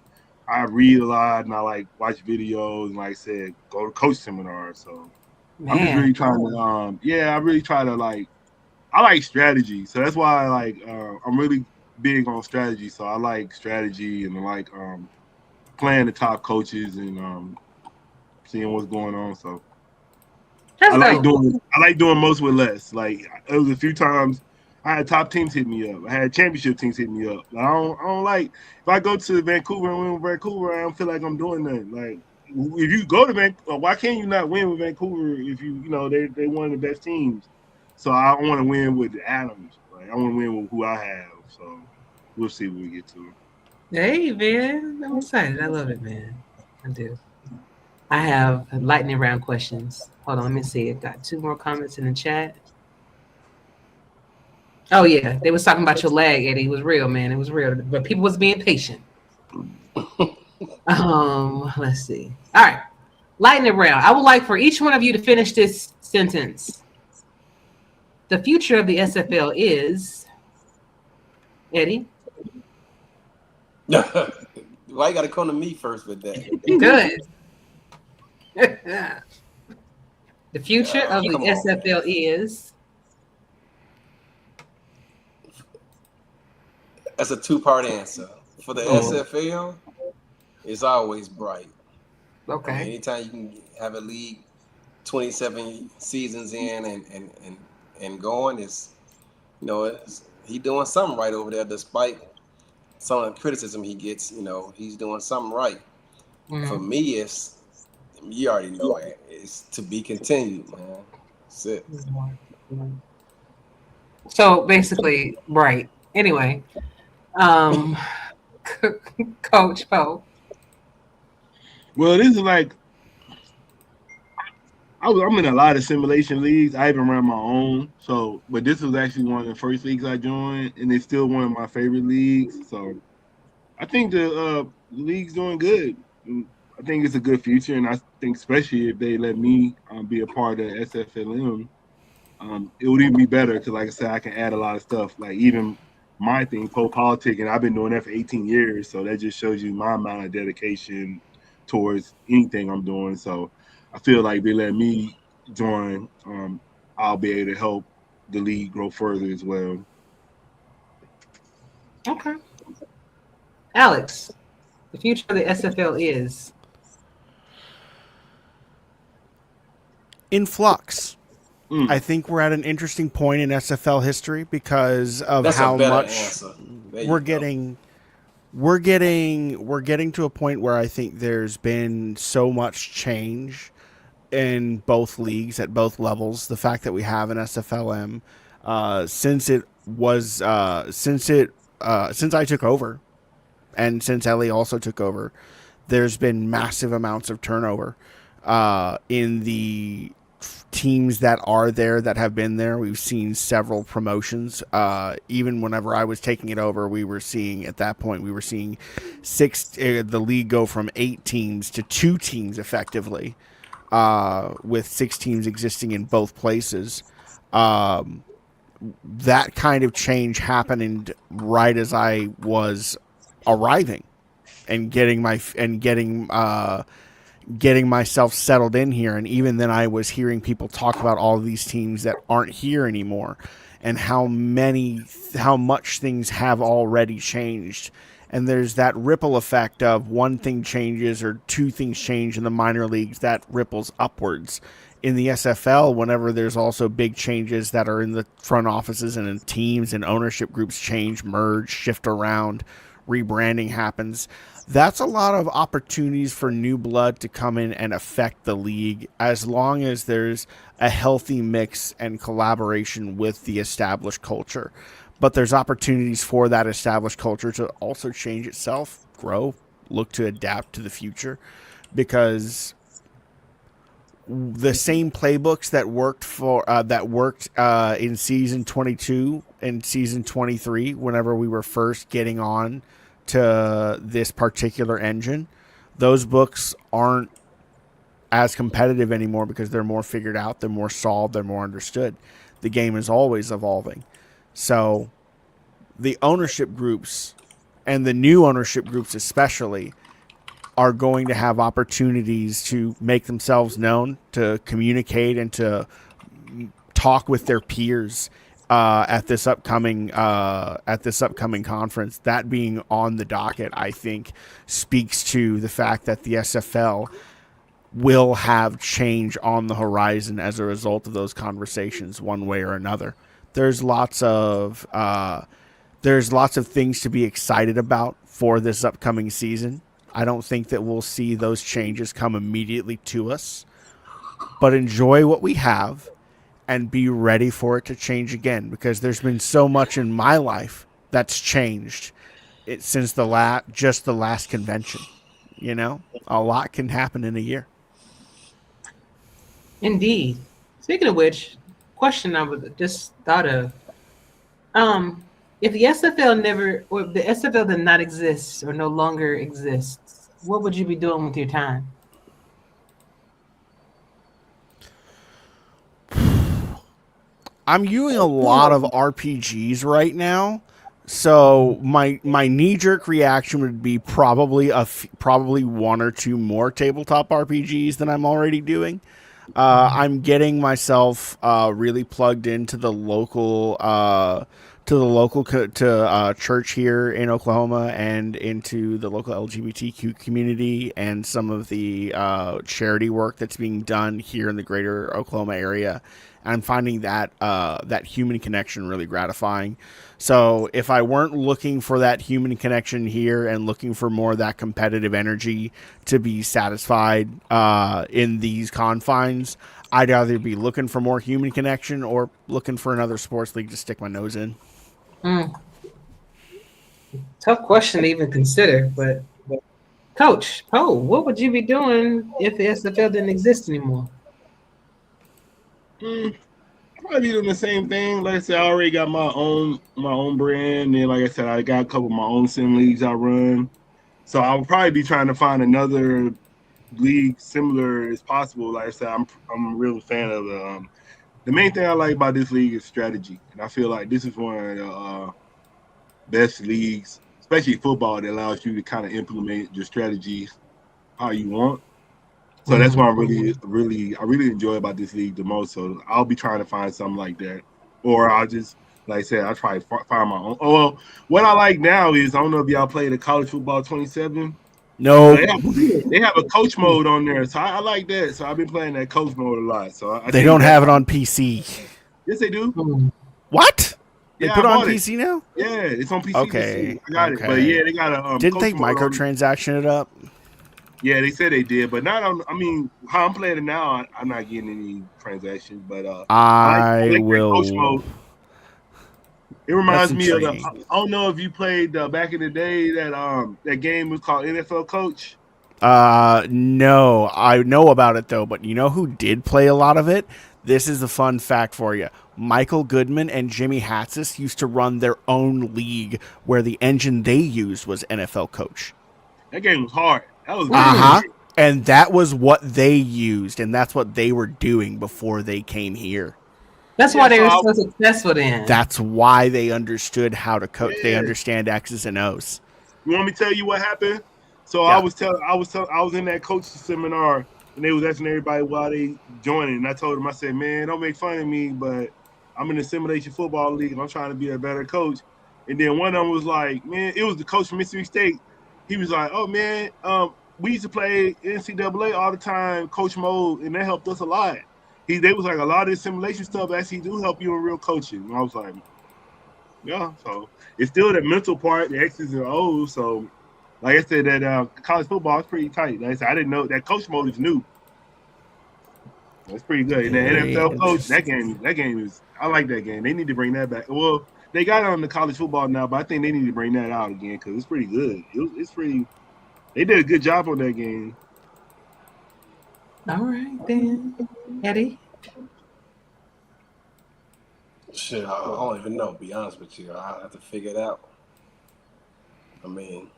I read a lot and I like watch videos and, like I said, go to coach seminars. So man. I'm just really trying to, I really try to like. I like strategy, so that's why I'm really big on strategy. So I like strategy and I like playing the top coaches and seeing what's going on. So I like doing most with less. Like it was a few times I had top teams hit me up. I had championship teams hit me up. I don't like if I go to Vancouver and win with Vancouver, I don't feel like I'm doing nothing. Like if you go to Vancouver, why can't you not win with Vancouver if they one of the best teams? So I want to win with the Adams. Like I want to win with who I have. So we'll see when we get to it. Hey, man. I'm excited. I love it, man. I do. I have lightning round questions. Hold on. Let me see. I've got 2 more comments in the chat. Oh, yeah. They was talking about your lag, Eddie. It was real, man. It was real. But people was being patient. Let's see. All right. Lightning round. I would like for each one of you to finish this sentence. The future of the SFL is Eddie. Why you got to come to me first with that? Good. The future of the SFL is. That's a 2-part answer. For the SFL, it's always bright. Okay. Anytime you can have a league 27 seasons in and going, is he doing something right over there, despite some of the criticism he gets. He's doing something right. Mm-hmm. For me, you already know it's to be continued, man. That's it. So basically, right. Anyway, Coach Poe. Well, this is like I'm in a lot of simulation leagues. I even ran my own. But this was actually one of the first leagues I joined, and it's still one of my favorite leagues. So I think the the league's doing good. I think it's a good future, and I think especially if they let me be a part of SFLm, it would even be better because, like I said, I can add a lot of stuff. Like even my thing, politic, and I've been doing that for 18 years. So that just shows you my amount of dedication towards anything I'm doing. So I feel like they let me join, I'll be able to help the league grow further as well. Okay. Alex, the future of the SFL is? In flux. I think we're at an interesting point in SFL history because of how much we're getting. We're getting to a point where I think there's been so much change in both leagues at both levels. The fact that we have an SFLm since I took over, and since Ellie also took over, there's been massive amounts of turnover in the teams that are there, that have been there. We've seen several promotions. Even whenever I was taking it over, we were seeing the league go from 8 teams to 2 teams effectively, with 6 teams existing in both places. That kind of change happened right as I was arriving and getting myself settled in here. And even then I was hearing people talk about all of these teams that aren't here anymore and how much things have already changed. And there's that ripple effect of one thing changes or 2 things change in the minor leagues that ripples upwards. In the SFL, whenever there's also big changes that are in the front offices and in teams and ownership groups change, merge, shift around, rebranding happens, that's a lot of opportunities for new blood to come in and affect the league, as long as there's a healthy mix and collaboration with the established culture. But there's opportunities for that established culture to also change itself, grow, look to adapt to the future, because the same playbooks that worked in season 22 and season 23, whenever we were first getting on to this particular engine, those books aren't as competitive anymore because they're more figured out, they're more solved, they're more understood. The game is always evolving. So the ownership groups, and the new ownership groups especially, are going to have opportunities to make themselves known, to communicate, and to talk with their peers at this upcoming conference. That being on the docket, I think, speaks to the fact that the SFL will have change on the horizon as a result of those conversations, one way or another. There's lots of things to be excited about for this upcoming season. I don't think that we'll see those changes come immediately to us, but enjoy what we have and be ready for it to change again, because there's been so much in my life that's changed since the last convention. You know, a lot can happen in a year. Indeed. Speaking of which, question I just thought of. If the SFL did not exist or no longer exists, what would you be doing with your time? I'm using a lot of RPGs right now, so my knee-jerk reaction would be probably 1 or 2 more tabletop RPGs than I'm already doing. I'm getting myself really plugged into the local church here in Oklahoma, and into the local LGBTQ community, and some of the charity work that's being done here in the greater Oklahoma area. I'm finding that human connection really gratifying. So if I weren't looking for that human connection here and looking for more of that competitive energy to be satisfied in these confines, I'd either be looking for more human connection or looking for another sports league to stick my nose in. Tough question to even consider, but Coach Poe, what would you be doing if the SFL didn't exist anymore? Probably doing the same thing. Like I said, I already got my own brand, and like I said, I got a couple of my own sim leagues I run. So I'll probably be trying to find another league similar as possible. Like I said, I'm a real fan of the main thing I like about this league is strategy, and I feel like this is one of the best leagues, especially football, that allows you to kind of implement your strategies how you want. So that's what I really enjoy about this league the most. So I'll be trying to find something like that, or I'll just, like I said, I'll try to find my own. Oh well, what I like now is, I don't know if y'all play the college football 27. No, they have a coach mode on there, so I like that. So I've been playing that coach mode a lot. So they don't have it on PC. Yes, they do. What? They Yeah, put it on it. PC now? Yeah, it's on PC. Okay, I got it. But yeah, they got a. Didn't they microtransaction it up? Yeah, they said they did, but not on. I mean, how I'm playing it now, I'm not getting any transactions. But I like will. Coach mode. It reminds me of the. I don't know if you played back in the day that game was called NFL Coach. No, I know about it though. But you know who did play a lot of it? This is a fun fact for you. Michael Goodman and Jimmy Hatsis used to run their own league where the engine they used was NFL Coach. That game was hard. That was and that was what they used, and that's what they were doing before they came here. That's why they were so successful then. That's why they understood how to coach. Yeah. They understand X's and O's. You want me to tell you what happened? So yeah. I was in that coach seminar, and they was asking everybody why they joining. And I told them, I said, man, don't make fun of me, but I'm in the simulation football league, and I'm trying to be a better coach. And then one of them was like, man, it was the coach from Mississippi State. He was like, oh, man, we used to play NCAA all the time, coach mode, and that helped us a lot. They was like, a lot of the simulation stuff actually do help you in real coaching. And I was like, yeah. So it's still the mental part, the X's and O's. So like I said, that college football is pretty tight. Like I said, I didn't know that coach mode is new. That's pretty good. And the NFL coach, that game is, I like that game. They need to bring that back. Well, they got it on the college football now, but I think they need to bring that out again because it's pretty good. It's pretty. They did a good job on that game. All right, then, Eddie. Shit, I don't even know. To be honest with you, I have to figure it out. I mean,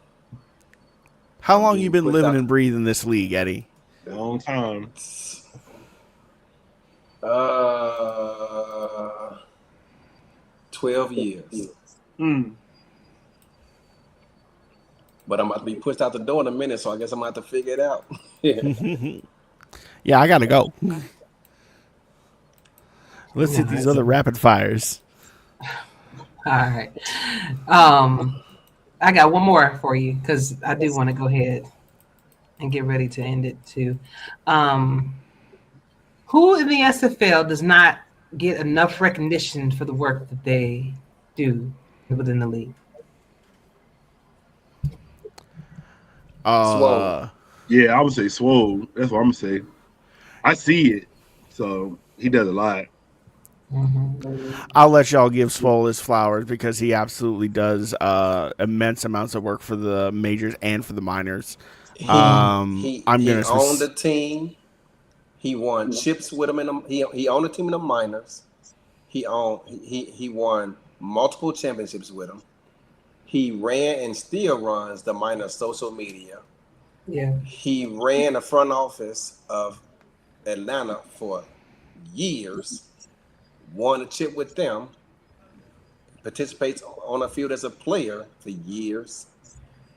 how long you been living and breathing this league, Eddie? A long time. 12 years. But I'm about to be pushed out the door in a minute, so I guess I'm going to have to figure it out. Yeah, I got to go. Let's hit these other rapid fires. All right. I got one more for you because I do want to go ahead and get ready to end it too. Who in the SFL does not get enough recognition for the work that they do within the league? Swole. Yeah, I would say Swole. That's what I'm gonna say. I see it, so he does a lot. I'll let y'all give Swole his flowers because he absolutely does immense amounts of work for the majors and for the minors. He owned the team. He won chips with him he owned a team in the minors. He won multiple championships with him. He ran and still runs the minor social media. Yeah. He ran the front office of Atlanta for years. Won a chip with them. Participates on a field as a player for years.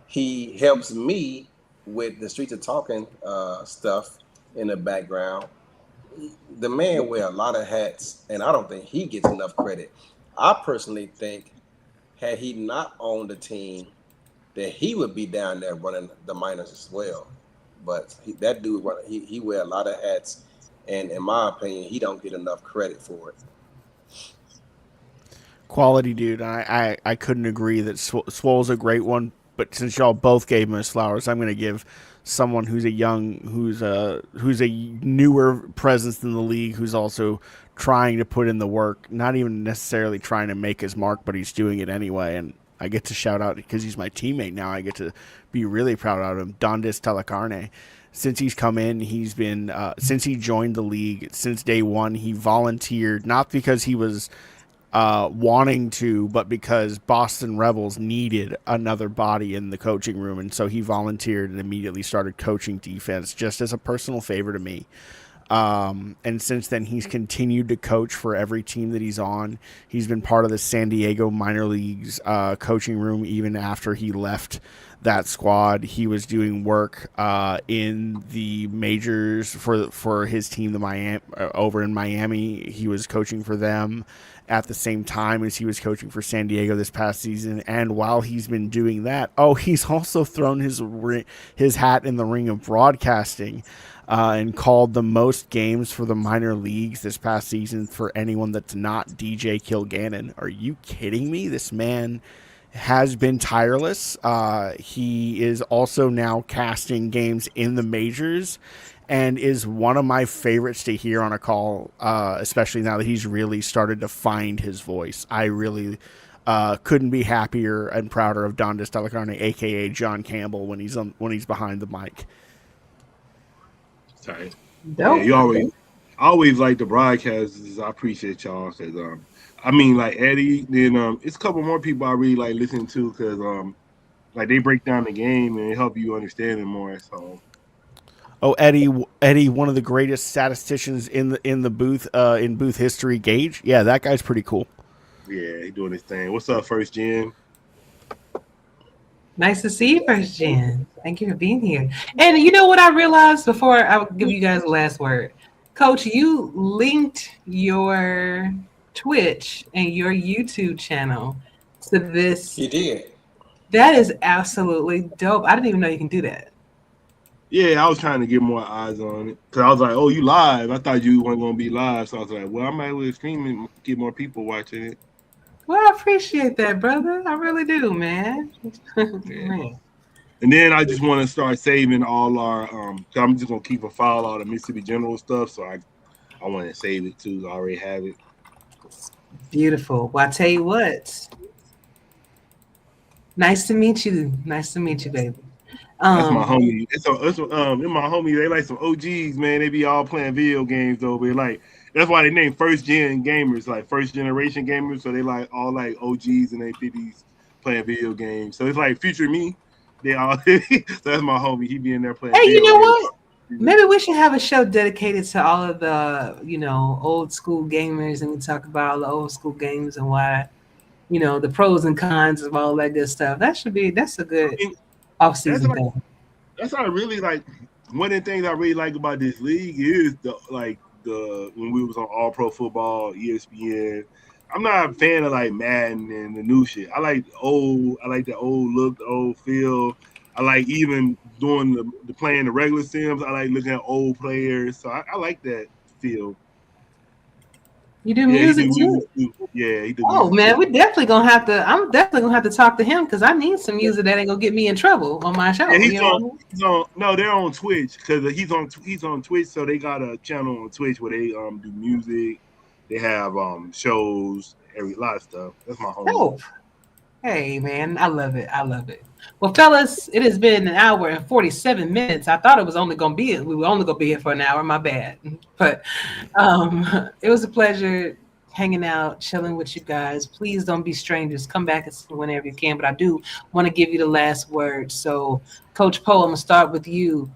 He helps me with the Streets of Talking stuff in the background. The man wears a lot of hats, and I don't think he gets enough credit. I personally think had he not owned the team, that he would be down there running the minors as well. But that dude, he wears a lot of hats, and in my opinion, he don't get enough credit for it. Quality dude. I couldn't agree that Swole's a great one, but since y'all both gave him his flowers, I'm going to give someone who's a newer presence in the league, who's also trying to put in the work, not even necessarily trying to make his mark, but he's doing it anyway. And I get to shout out because he's my teammate now. I get to be really proud of him. Dondis Telecarne. Since he's come in, he's been since he joined the league, since day one, he volunteered, not because he was wanting to, but because Boston Rebels needed another body in the coaching room, and so he volunteered and immediately started coaching defense just as a personal favor to me. And since then, he's continued to coach for every team that he's on. He's been part of the San Diego minor leagues coaching room even after he left that squad. He was doing work in the majors for his team, the Miami over in Miami. He was coaching for them at the same time as he was coaching for San Diego this past season. And while he's been doing that, he's also thrown his hat in the ring of broadcasting. And called the most games for the minor leagues this past season for anyone that's not DJ Kilgannon. Are you kidding me? This man has been tireless. He is also now casting games in the majors and is one of my favorites to hear on a call, especially now that he's really started to find his voice. I really couldn't be happier and prouder of Don DeStella, a.k.a. John Campbell, when he's behind the mic. Sorry. Yeah, I always like the broadcasters. I appreciate y'all because I mean, like Eddie, then it's a couple more people I really like listening to because like they break down the game and help you understand it more. So. Oh, Eddie, one of the greatest statisticians in the booth in booth history. Gage, yeah, that guy's pretty cool. Yeah, he doing his thing. What's up, First Gen? Nice to see you, First Gen. Thank you for being here. And you know what I realized before I give you guys the last word? Coach, you linked your Twitch and your YouTube channel to this. You did. That is absolutely dope. I didn't even know you can do that. Yeah, I was trying to get more eyes on it. Because I was like, oh, you live. I thought you weren't going to be live. So I was like, well, I might as well stream it and get more people watching it. Well, I appreciate that, brother. I really do, man. Yeah. And then I just want to start saving all our I'm just gonna keep a file of all the Mississippi General stuff. So I want to save it too. I already have it. Beautiful. Well, I tell you what. Nice to meet you. Nice to meet you, baby. That's my homie. It's my homie. They like some OGs, man. They be all playing video games though. But like that's why they name first gen gamers, like first generation gamers. So they like all like OGs in their 50s playing video games. So it's like future me. They all so that's my homie. He be in there playing. Hey, you know what? Maybe we should have a show dedicated to all of the, old school gamers, and we talk about all the old school games and why, the pros and cons of all that good stuff. That's a good off-season thing. That's not really like one of the things I really like about this league is the when we was on All Pro Football, ESPN. I'm not a fan of like Madden and the new shit. I like the old look, the old feel. I like even doing the playing the regular sims. I like looking at old players. So I like that feel. You do music too? Yeah, he do. Oh man, I'm definitely gonna have to talk to him because I need some music that ain't gonna get me in trouble on my show. Yeah, they're on Twitch because he's on Twitch, so they got a channel on Twitch where they do music. They have shows, a lot of stuff. That's my home. Oh, hey man, I love it. Well, fellas, it has been an hour and 47 minutes. I thought we were only gonna be here for an hour. My bad. But it was a pleasure hanging out, chilling with you guys. Please don't be strangers. Come back whenever you can. But I do want to give you the last word. So, Coach Poe, I'm gonna start with you.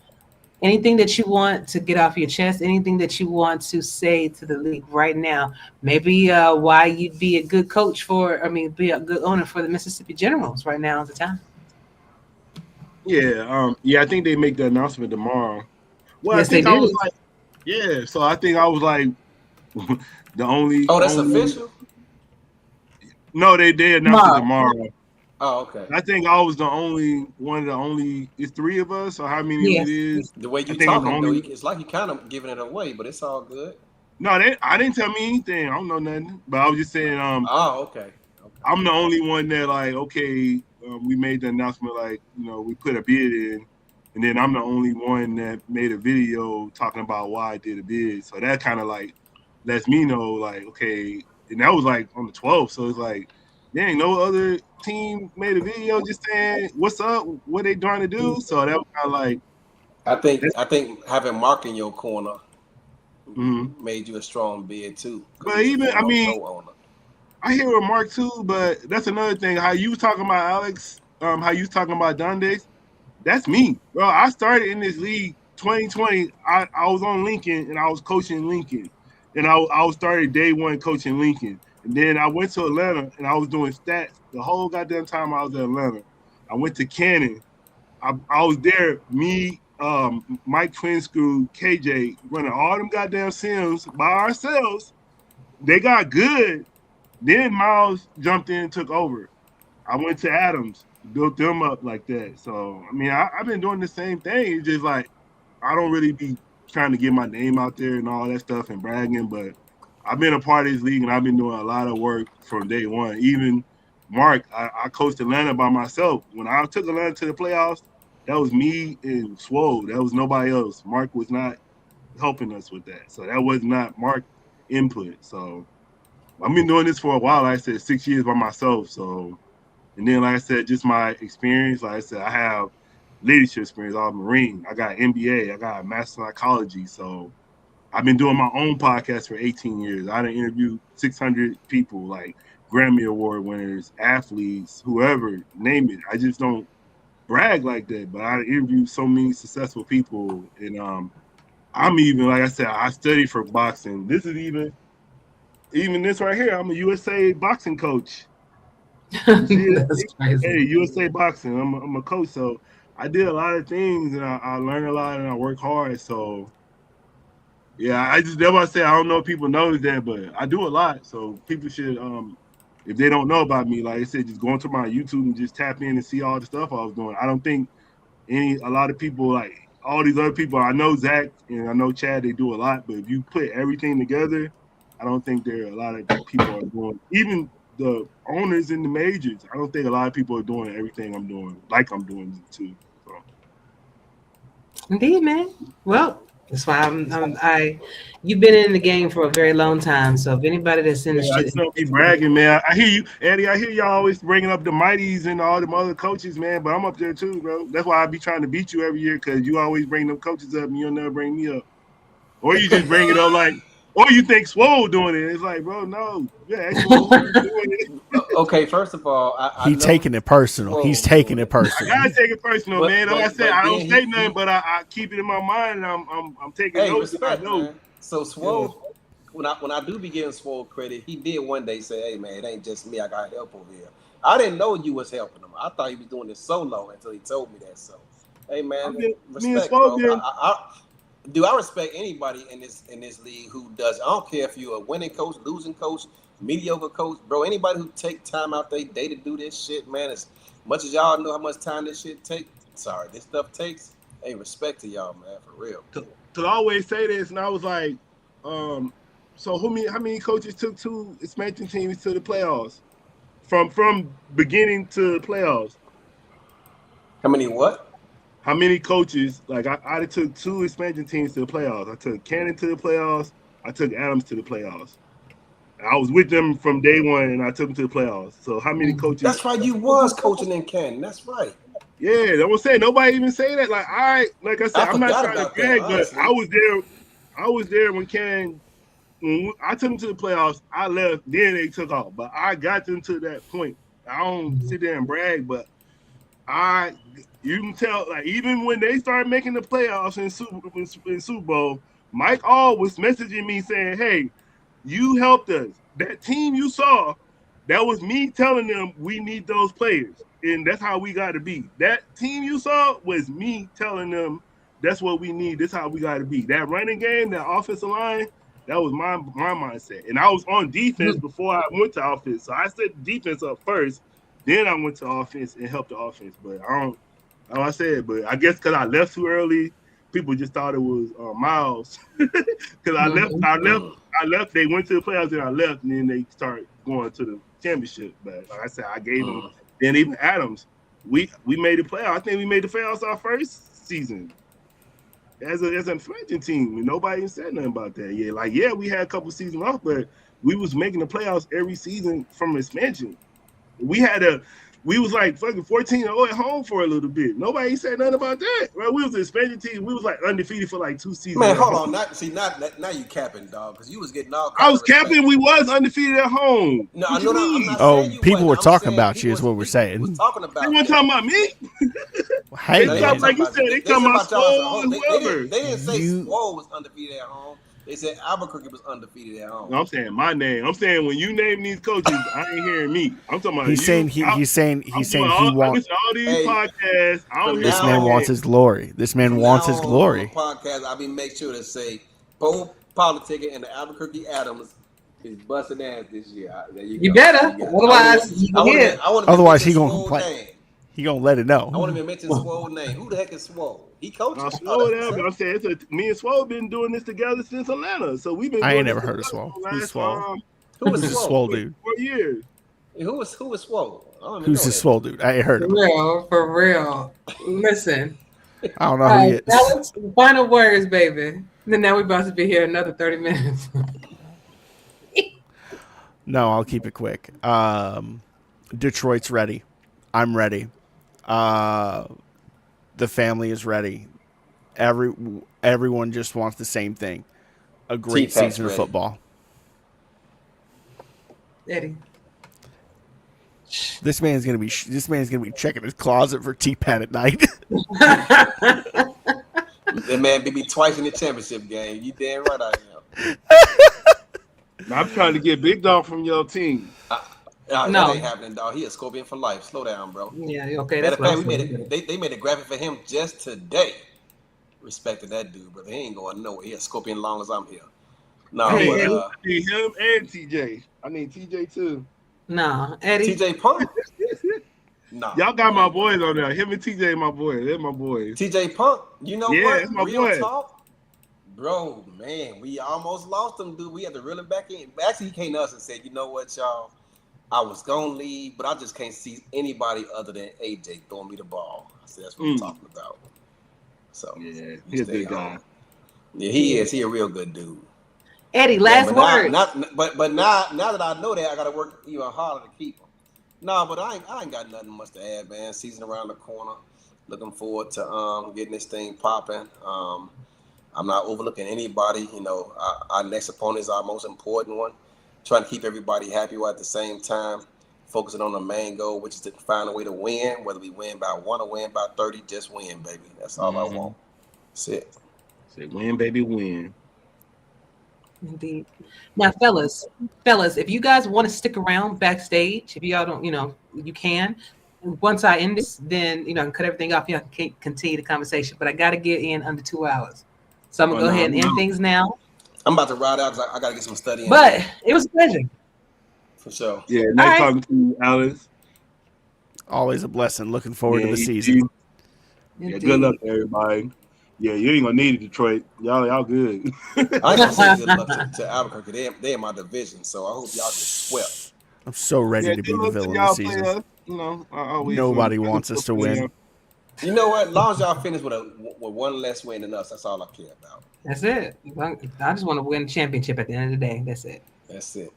Anything that you want to get off your chest, anything that you want to say to the league right now, maybe why you'd be a good coach be a good owner for the Mississippi Generals right now is the time. Yeah, I think they make the announcement tomorrow. Well, yes, they do. So I think I was like the only. Oh, that's official? No, they announced it tomorrow. Oh, okay. I think I was one of the only. It's three of us, or how many it is? The way you talking, though, it's like you kind of giving it away, but it's all good. No, I didn't tell me anything. I don't know nothing, but I was just saying. Okay. I'm the only one that like, okay, we made the announcement, like, we put a bid in, and then I'm the only one that made a video talking about why I did a bid. So that kind of like lets me know, like, okay, and that was like on the 12th. So it's like, there ain't no other team made a video just saying what's up, what they trying to do. So that was kind of like, I think having Mark in your corner made you a strong bid too. But even I hear with Mark too, but that's another thing. How you was talking about Alex, how you was talking about Dundays, that's me. Bro, I started in this league 2020. I was on Lincoln and I was coaching Lincoln. And I was started day one coaching Lincoln. And then I went to Atlanta and I was doing stats the whole goddamn time I was at Atlanta. I went to Cannon. I was there, me, Mike Twinscrew, KJ, running all them goddamn sims by ourselves. They got good. Then Miles jumped in and took over. I went to Adams, built them up like that. So, I mean, I've been doing the same thing. It's just like I don't really be trying to get my name out there and all that stuff and bragging, but I've been a part of this league and I've been doing a lot of work from day one. Even Mark, I coached Atlanta by myself. When I took Atlanta to the playoffs, that was me and Swole. That was nobody else. Mark was not helping us with that. So that was not Mark input. So I've been doing this for a while. Like I said, 6 years by myself. So, and then like I said, just my experience. Like I said, I have leadership experience. I was Marine. I got MBA. I got a Master of Psychology. So I've been doing my own podcast for 18 years. I done interviewed 600 people, like Grammy Award winners, athletes, whoever, name it. I just don't brag like that, but I interviewed so many successful people. And I'm even, like I said, I studied for boxing. This is even this right here. I'm a USA boxing coach. That's crazy. Hey, USA boxing. I'm a coach, so I did a lot of things, and I learned a lot, and I work hard. So yeah, that's why I say I don't know if people know that, but I do a lot. So people should, if they don't know about me, like I said, just go into my YouTube and just tap in and see all the stuff I was doing. I don't think a lot of people, like all these other people, I know Zach and I know Chad, they do a lot, but if you put everything together, I don't think there are a lot of people are doing, even the owners in the majors. I don't think a lot of people are doing everything I'm doing, like I'm doing too. So. Indeed, man. Well, that's why you've been in the game for a very long time. So if anybody that's in the I just don't be bragging, man. I hear you, Eddie. I hear y'all always bringing up the Mighties and all them other coaches, man. But I'm up there too, bro. That's why I be trying to beat you every year, because you always bring them coaches up and you'll never bring me up. Or you just bring it up like, or you think Swole doing it. It's like, bro, no. Yeah, Swole doing it. Okay, first of all, He's taking it personal. He's taking it personal. I gotta take it personal, man. Like I said, I don't say nothing, but I keep it in my mind, and I'm taking notes. Respect, man. So Swole, when I do be giving Swole credit, he did one day say, "Hey, man, it ain't just me. I got help over here." I didn't know you was helping him. I thought he was doing this solo until he told me that. So, hey, man, respect, bro. I respect anybody in this league who does. I don't care if you're a winning coach, losing coach, mediocre coach, bro. Anybody who take time out their day to do this shit, man. As much as y'all know how much time this shit takes, this stuff takes. Hey, respect to y'all, man, for real. To always say this, and I was like, so how many coaches took two expansion teams to the playoffs from beginning to the playoffs? How many what? How many coaches? Like I took two expansion teams to the playoffs. I took Cannon to the playoffs. I took Adams to the playoffs. I was with them from day one, and I took them to the playoffs. So how many coaches? That's right. You was coaching in Canton. That's right. Yeah, I was saying nobody even say that. Like like I said, I'm not trying to brag, but I was there. I was there when Canton. When I took them to the playoffs, I left. Then they took off, but I got them to that point. I don't sit there and brag, but you can tell. Like even when they started making the playoffs in Super Bowl, Mike All was messaging me saying, "Hey, you helped us. That team you saw, that was me telling them we need those players. And that's how we got to be. That team you saw was me telling them that's what we need. That's how we got to be. That running game, that offensive line, that was my mindset. And I was on defense before I went to offense. So I set defense up first. Then I went to offense and helped the offense. But but I guess because I left too early, people just thought it was Miles. Because I left. They went to the playoffs, and I left, and then they started going to the championship. But like I said, I gave them. Then even Adams, we made the playoffs. I think we made the playoffs our first season as an expansion team, and nobody even said nothing about that. Yeah, we had a couple seasons off, but we was making the playoffs every season from expansion. We had we was like fucking 14-0 at home for a little bit. Nobody said nothing about that. Right? We was an expansion team. We was like undefeated for like 2 seasons. Man, hold on. Now you capping, dog, because you was getting all. I was capping. We was undefeated at home. No, I'm not saying you people were talking about you is what we're saying. Was talking about. They weren't talking about me. Hey, they talking like you said. They talking about Swole and whoever. They didn't say Swole was undefeated at home. They said Albuquerque was undefeated at home. No, I'm saying my name. I'm saying when you name these coaches, I ain't hearing me. I'm talking about he's saying he wants all these podcasts. This man wants his glory. This man wants his glory. Podcast. I'll be make sure to say Bo Politica and the Albuquerque Adams is busting ass this year. You better. Otherwise, he gonna complain. He gonna let it know. I want him to mention Swole's name. Who the heck is Swole? He coaches. I'm saying me and Swole been doing this together since Atlanta. So we've been. I ain't never heard of Swole. Who's Swole? Who's this Swole dude? 4 years. Who was Swole? Who's this Swole dude? I ain't heard of him. For real. Listen. I don't know who he is. Alex, final words, baby. And now we're about to be here another 30 minutes. No, I'll keep it quick. Detroit's ready. I'm ready. The family is ready. Everyone just wants the same thing. A great season of football. Eddie. This man's gonna be checking his closet for T-Pat at night. That man beat me twice in the championship game. You damn right I am. I'm trying to get Big Dog from your team. No, that ain't happening, dog. He a Scorpion for life. Slow down, bro. Yeah, okay. That's fact, they made a graphic for him just today. Respect to that dude, brother. He ain't going nowhere. He a Scorpion long as I'm here. No, I need him and TJ. I need TJ too. No, Eddie. TJ Punk. No, y'all got my boys on there. Him and TJ, my boy. They're my boys. TJ Punk. You know what? That's my Real boy. Talk, bro. Man, we almost lost him, dude. We had to reel him back in. Actually, he came to us and said, "You know what, y'all? I was gonna leave, but I just can't see anybody other than AJ throwing me the ball." I said, "That's what we're talking about." So yeah, he's a good guy. Yeah, he is. He a real good dude. Eddie, last word. But now that I know that, I got to work even harder to keep him. No, but I ain't got nothing much to add, man. Season around the corner. Looking forward to getting this thing popping. I'm not overlooking anybody. You know, our next opponent is our most important one. Trying to keep everybody happy while at the same time focusing on the main goal, which is to find a way to win. Whether we win by 1 or win by 30, just win, baby. That's all I want. That's it. Say win, baby, win. Indeed. Now, fellas, if you guys want to stick around backstage, if y'all don't, you can. Once I end this, then, I can cut everything off. Y'all can continue the conversation. But I got to get in under 2 hours. So I'm going to go ahead and end things now. I'm about to ride out because I got to get some studying. But it was a pleasure. For sure. Yeah, nice talking to you, Alex. Always a blessing. Looking forward to the season. Yeah, good luck, everybody. Yeah, you ain't gonna need it, Detroit. Y'all good. I ain't gonna say good luck to Albuquerque. They in my division, so I hope y'all get swept. I'm so ready to be the villain this season. Nobody wants us to win. You know what? As long as y'all finish with one less win than us, that's all I care about. That's it. I just want to win the championship at the end of the day. That's it. That's it.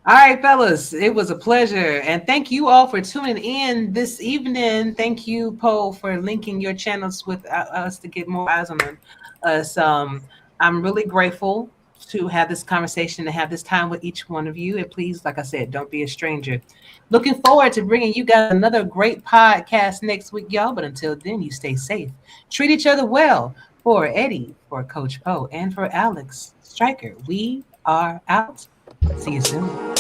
All right, fellas, it was a pleasure. And thank you all for tuning in this evening. Thank you, Poe, for linking your channels with us to get more eyes on us. I'm really grateful to have this conversation, to have this time with each one of you. And please, like I said, don't be a stranger. Looking forward to bringing you guys another great podcast next week, y'all. But until then, you stay safe. Treat each other well. For Eddie, for Coach Poe, and for Alex Stryker, we are out. See you soon.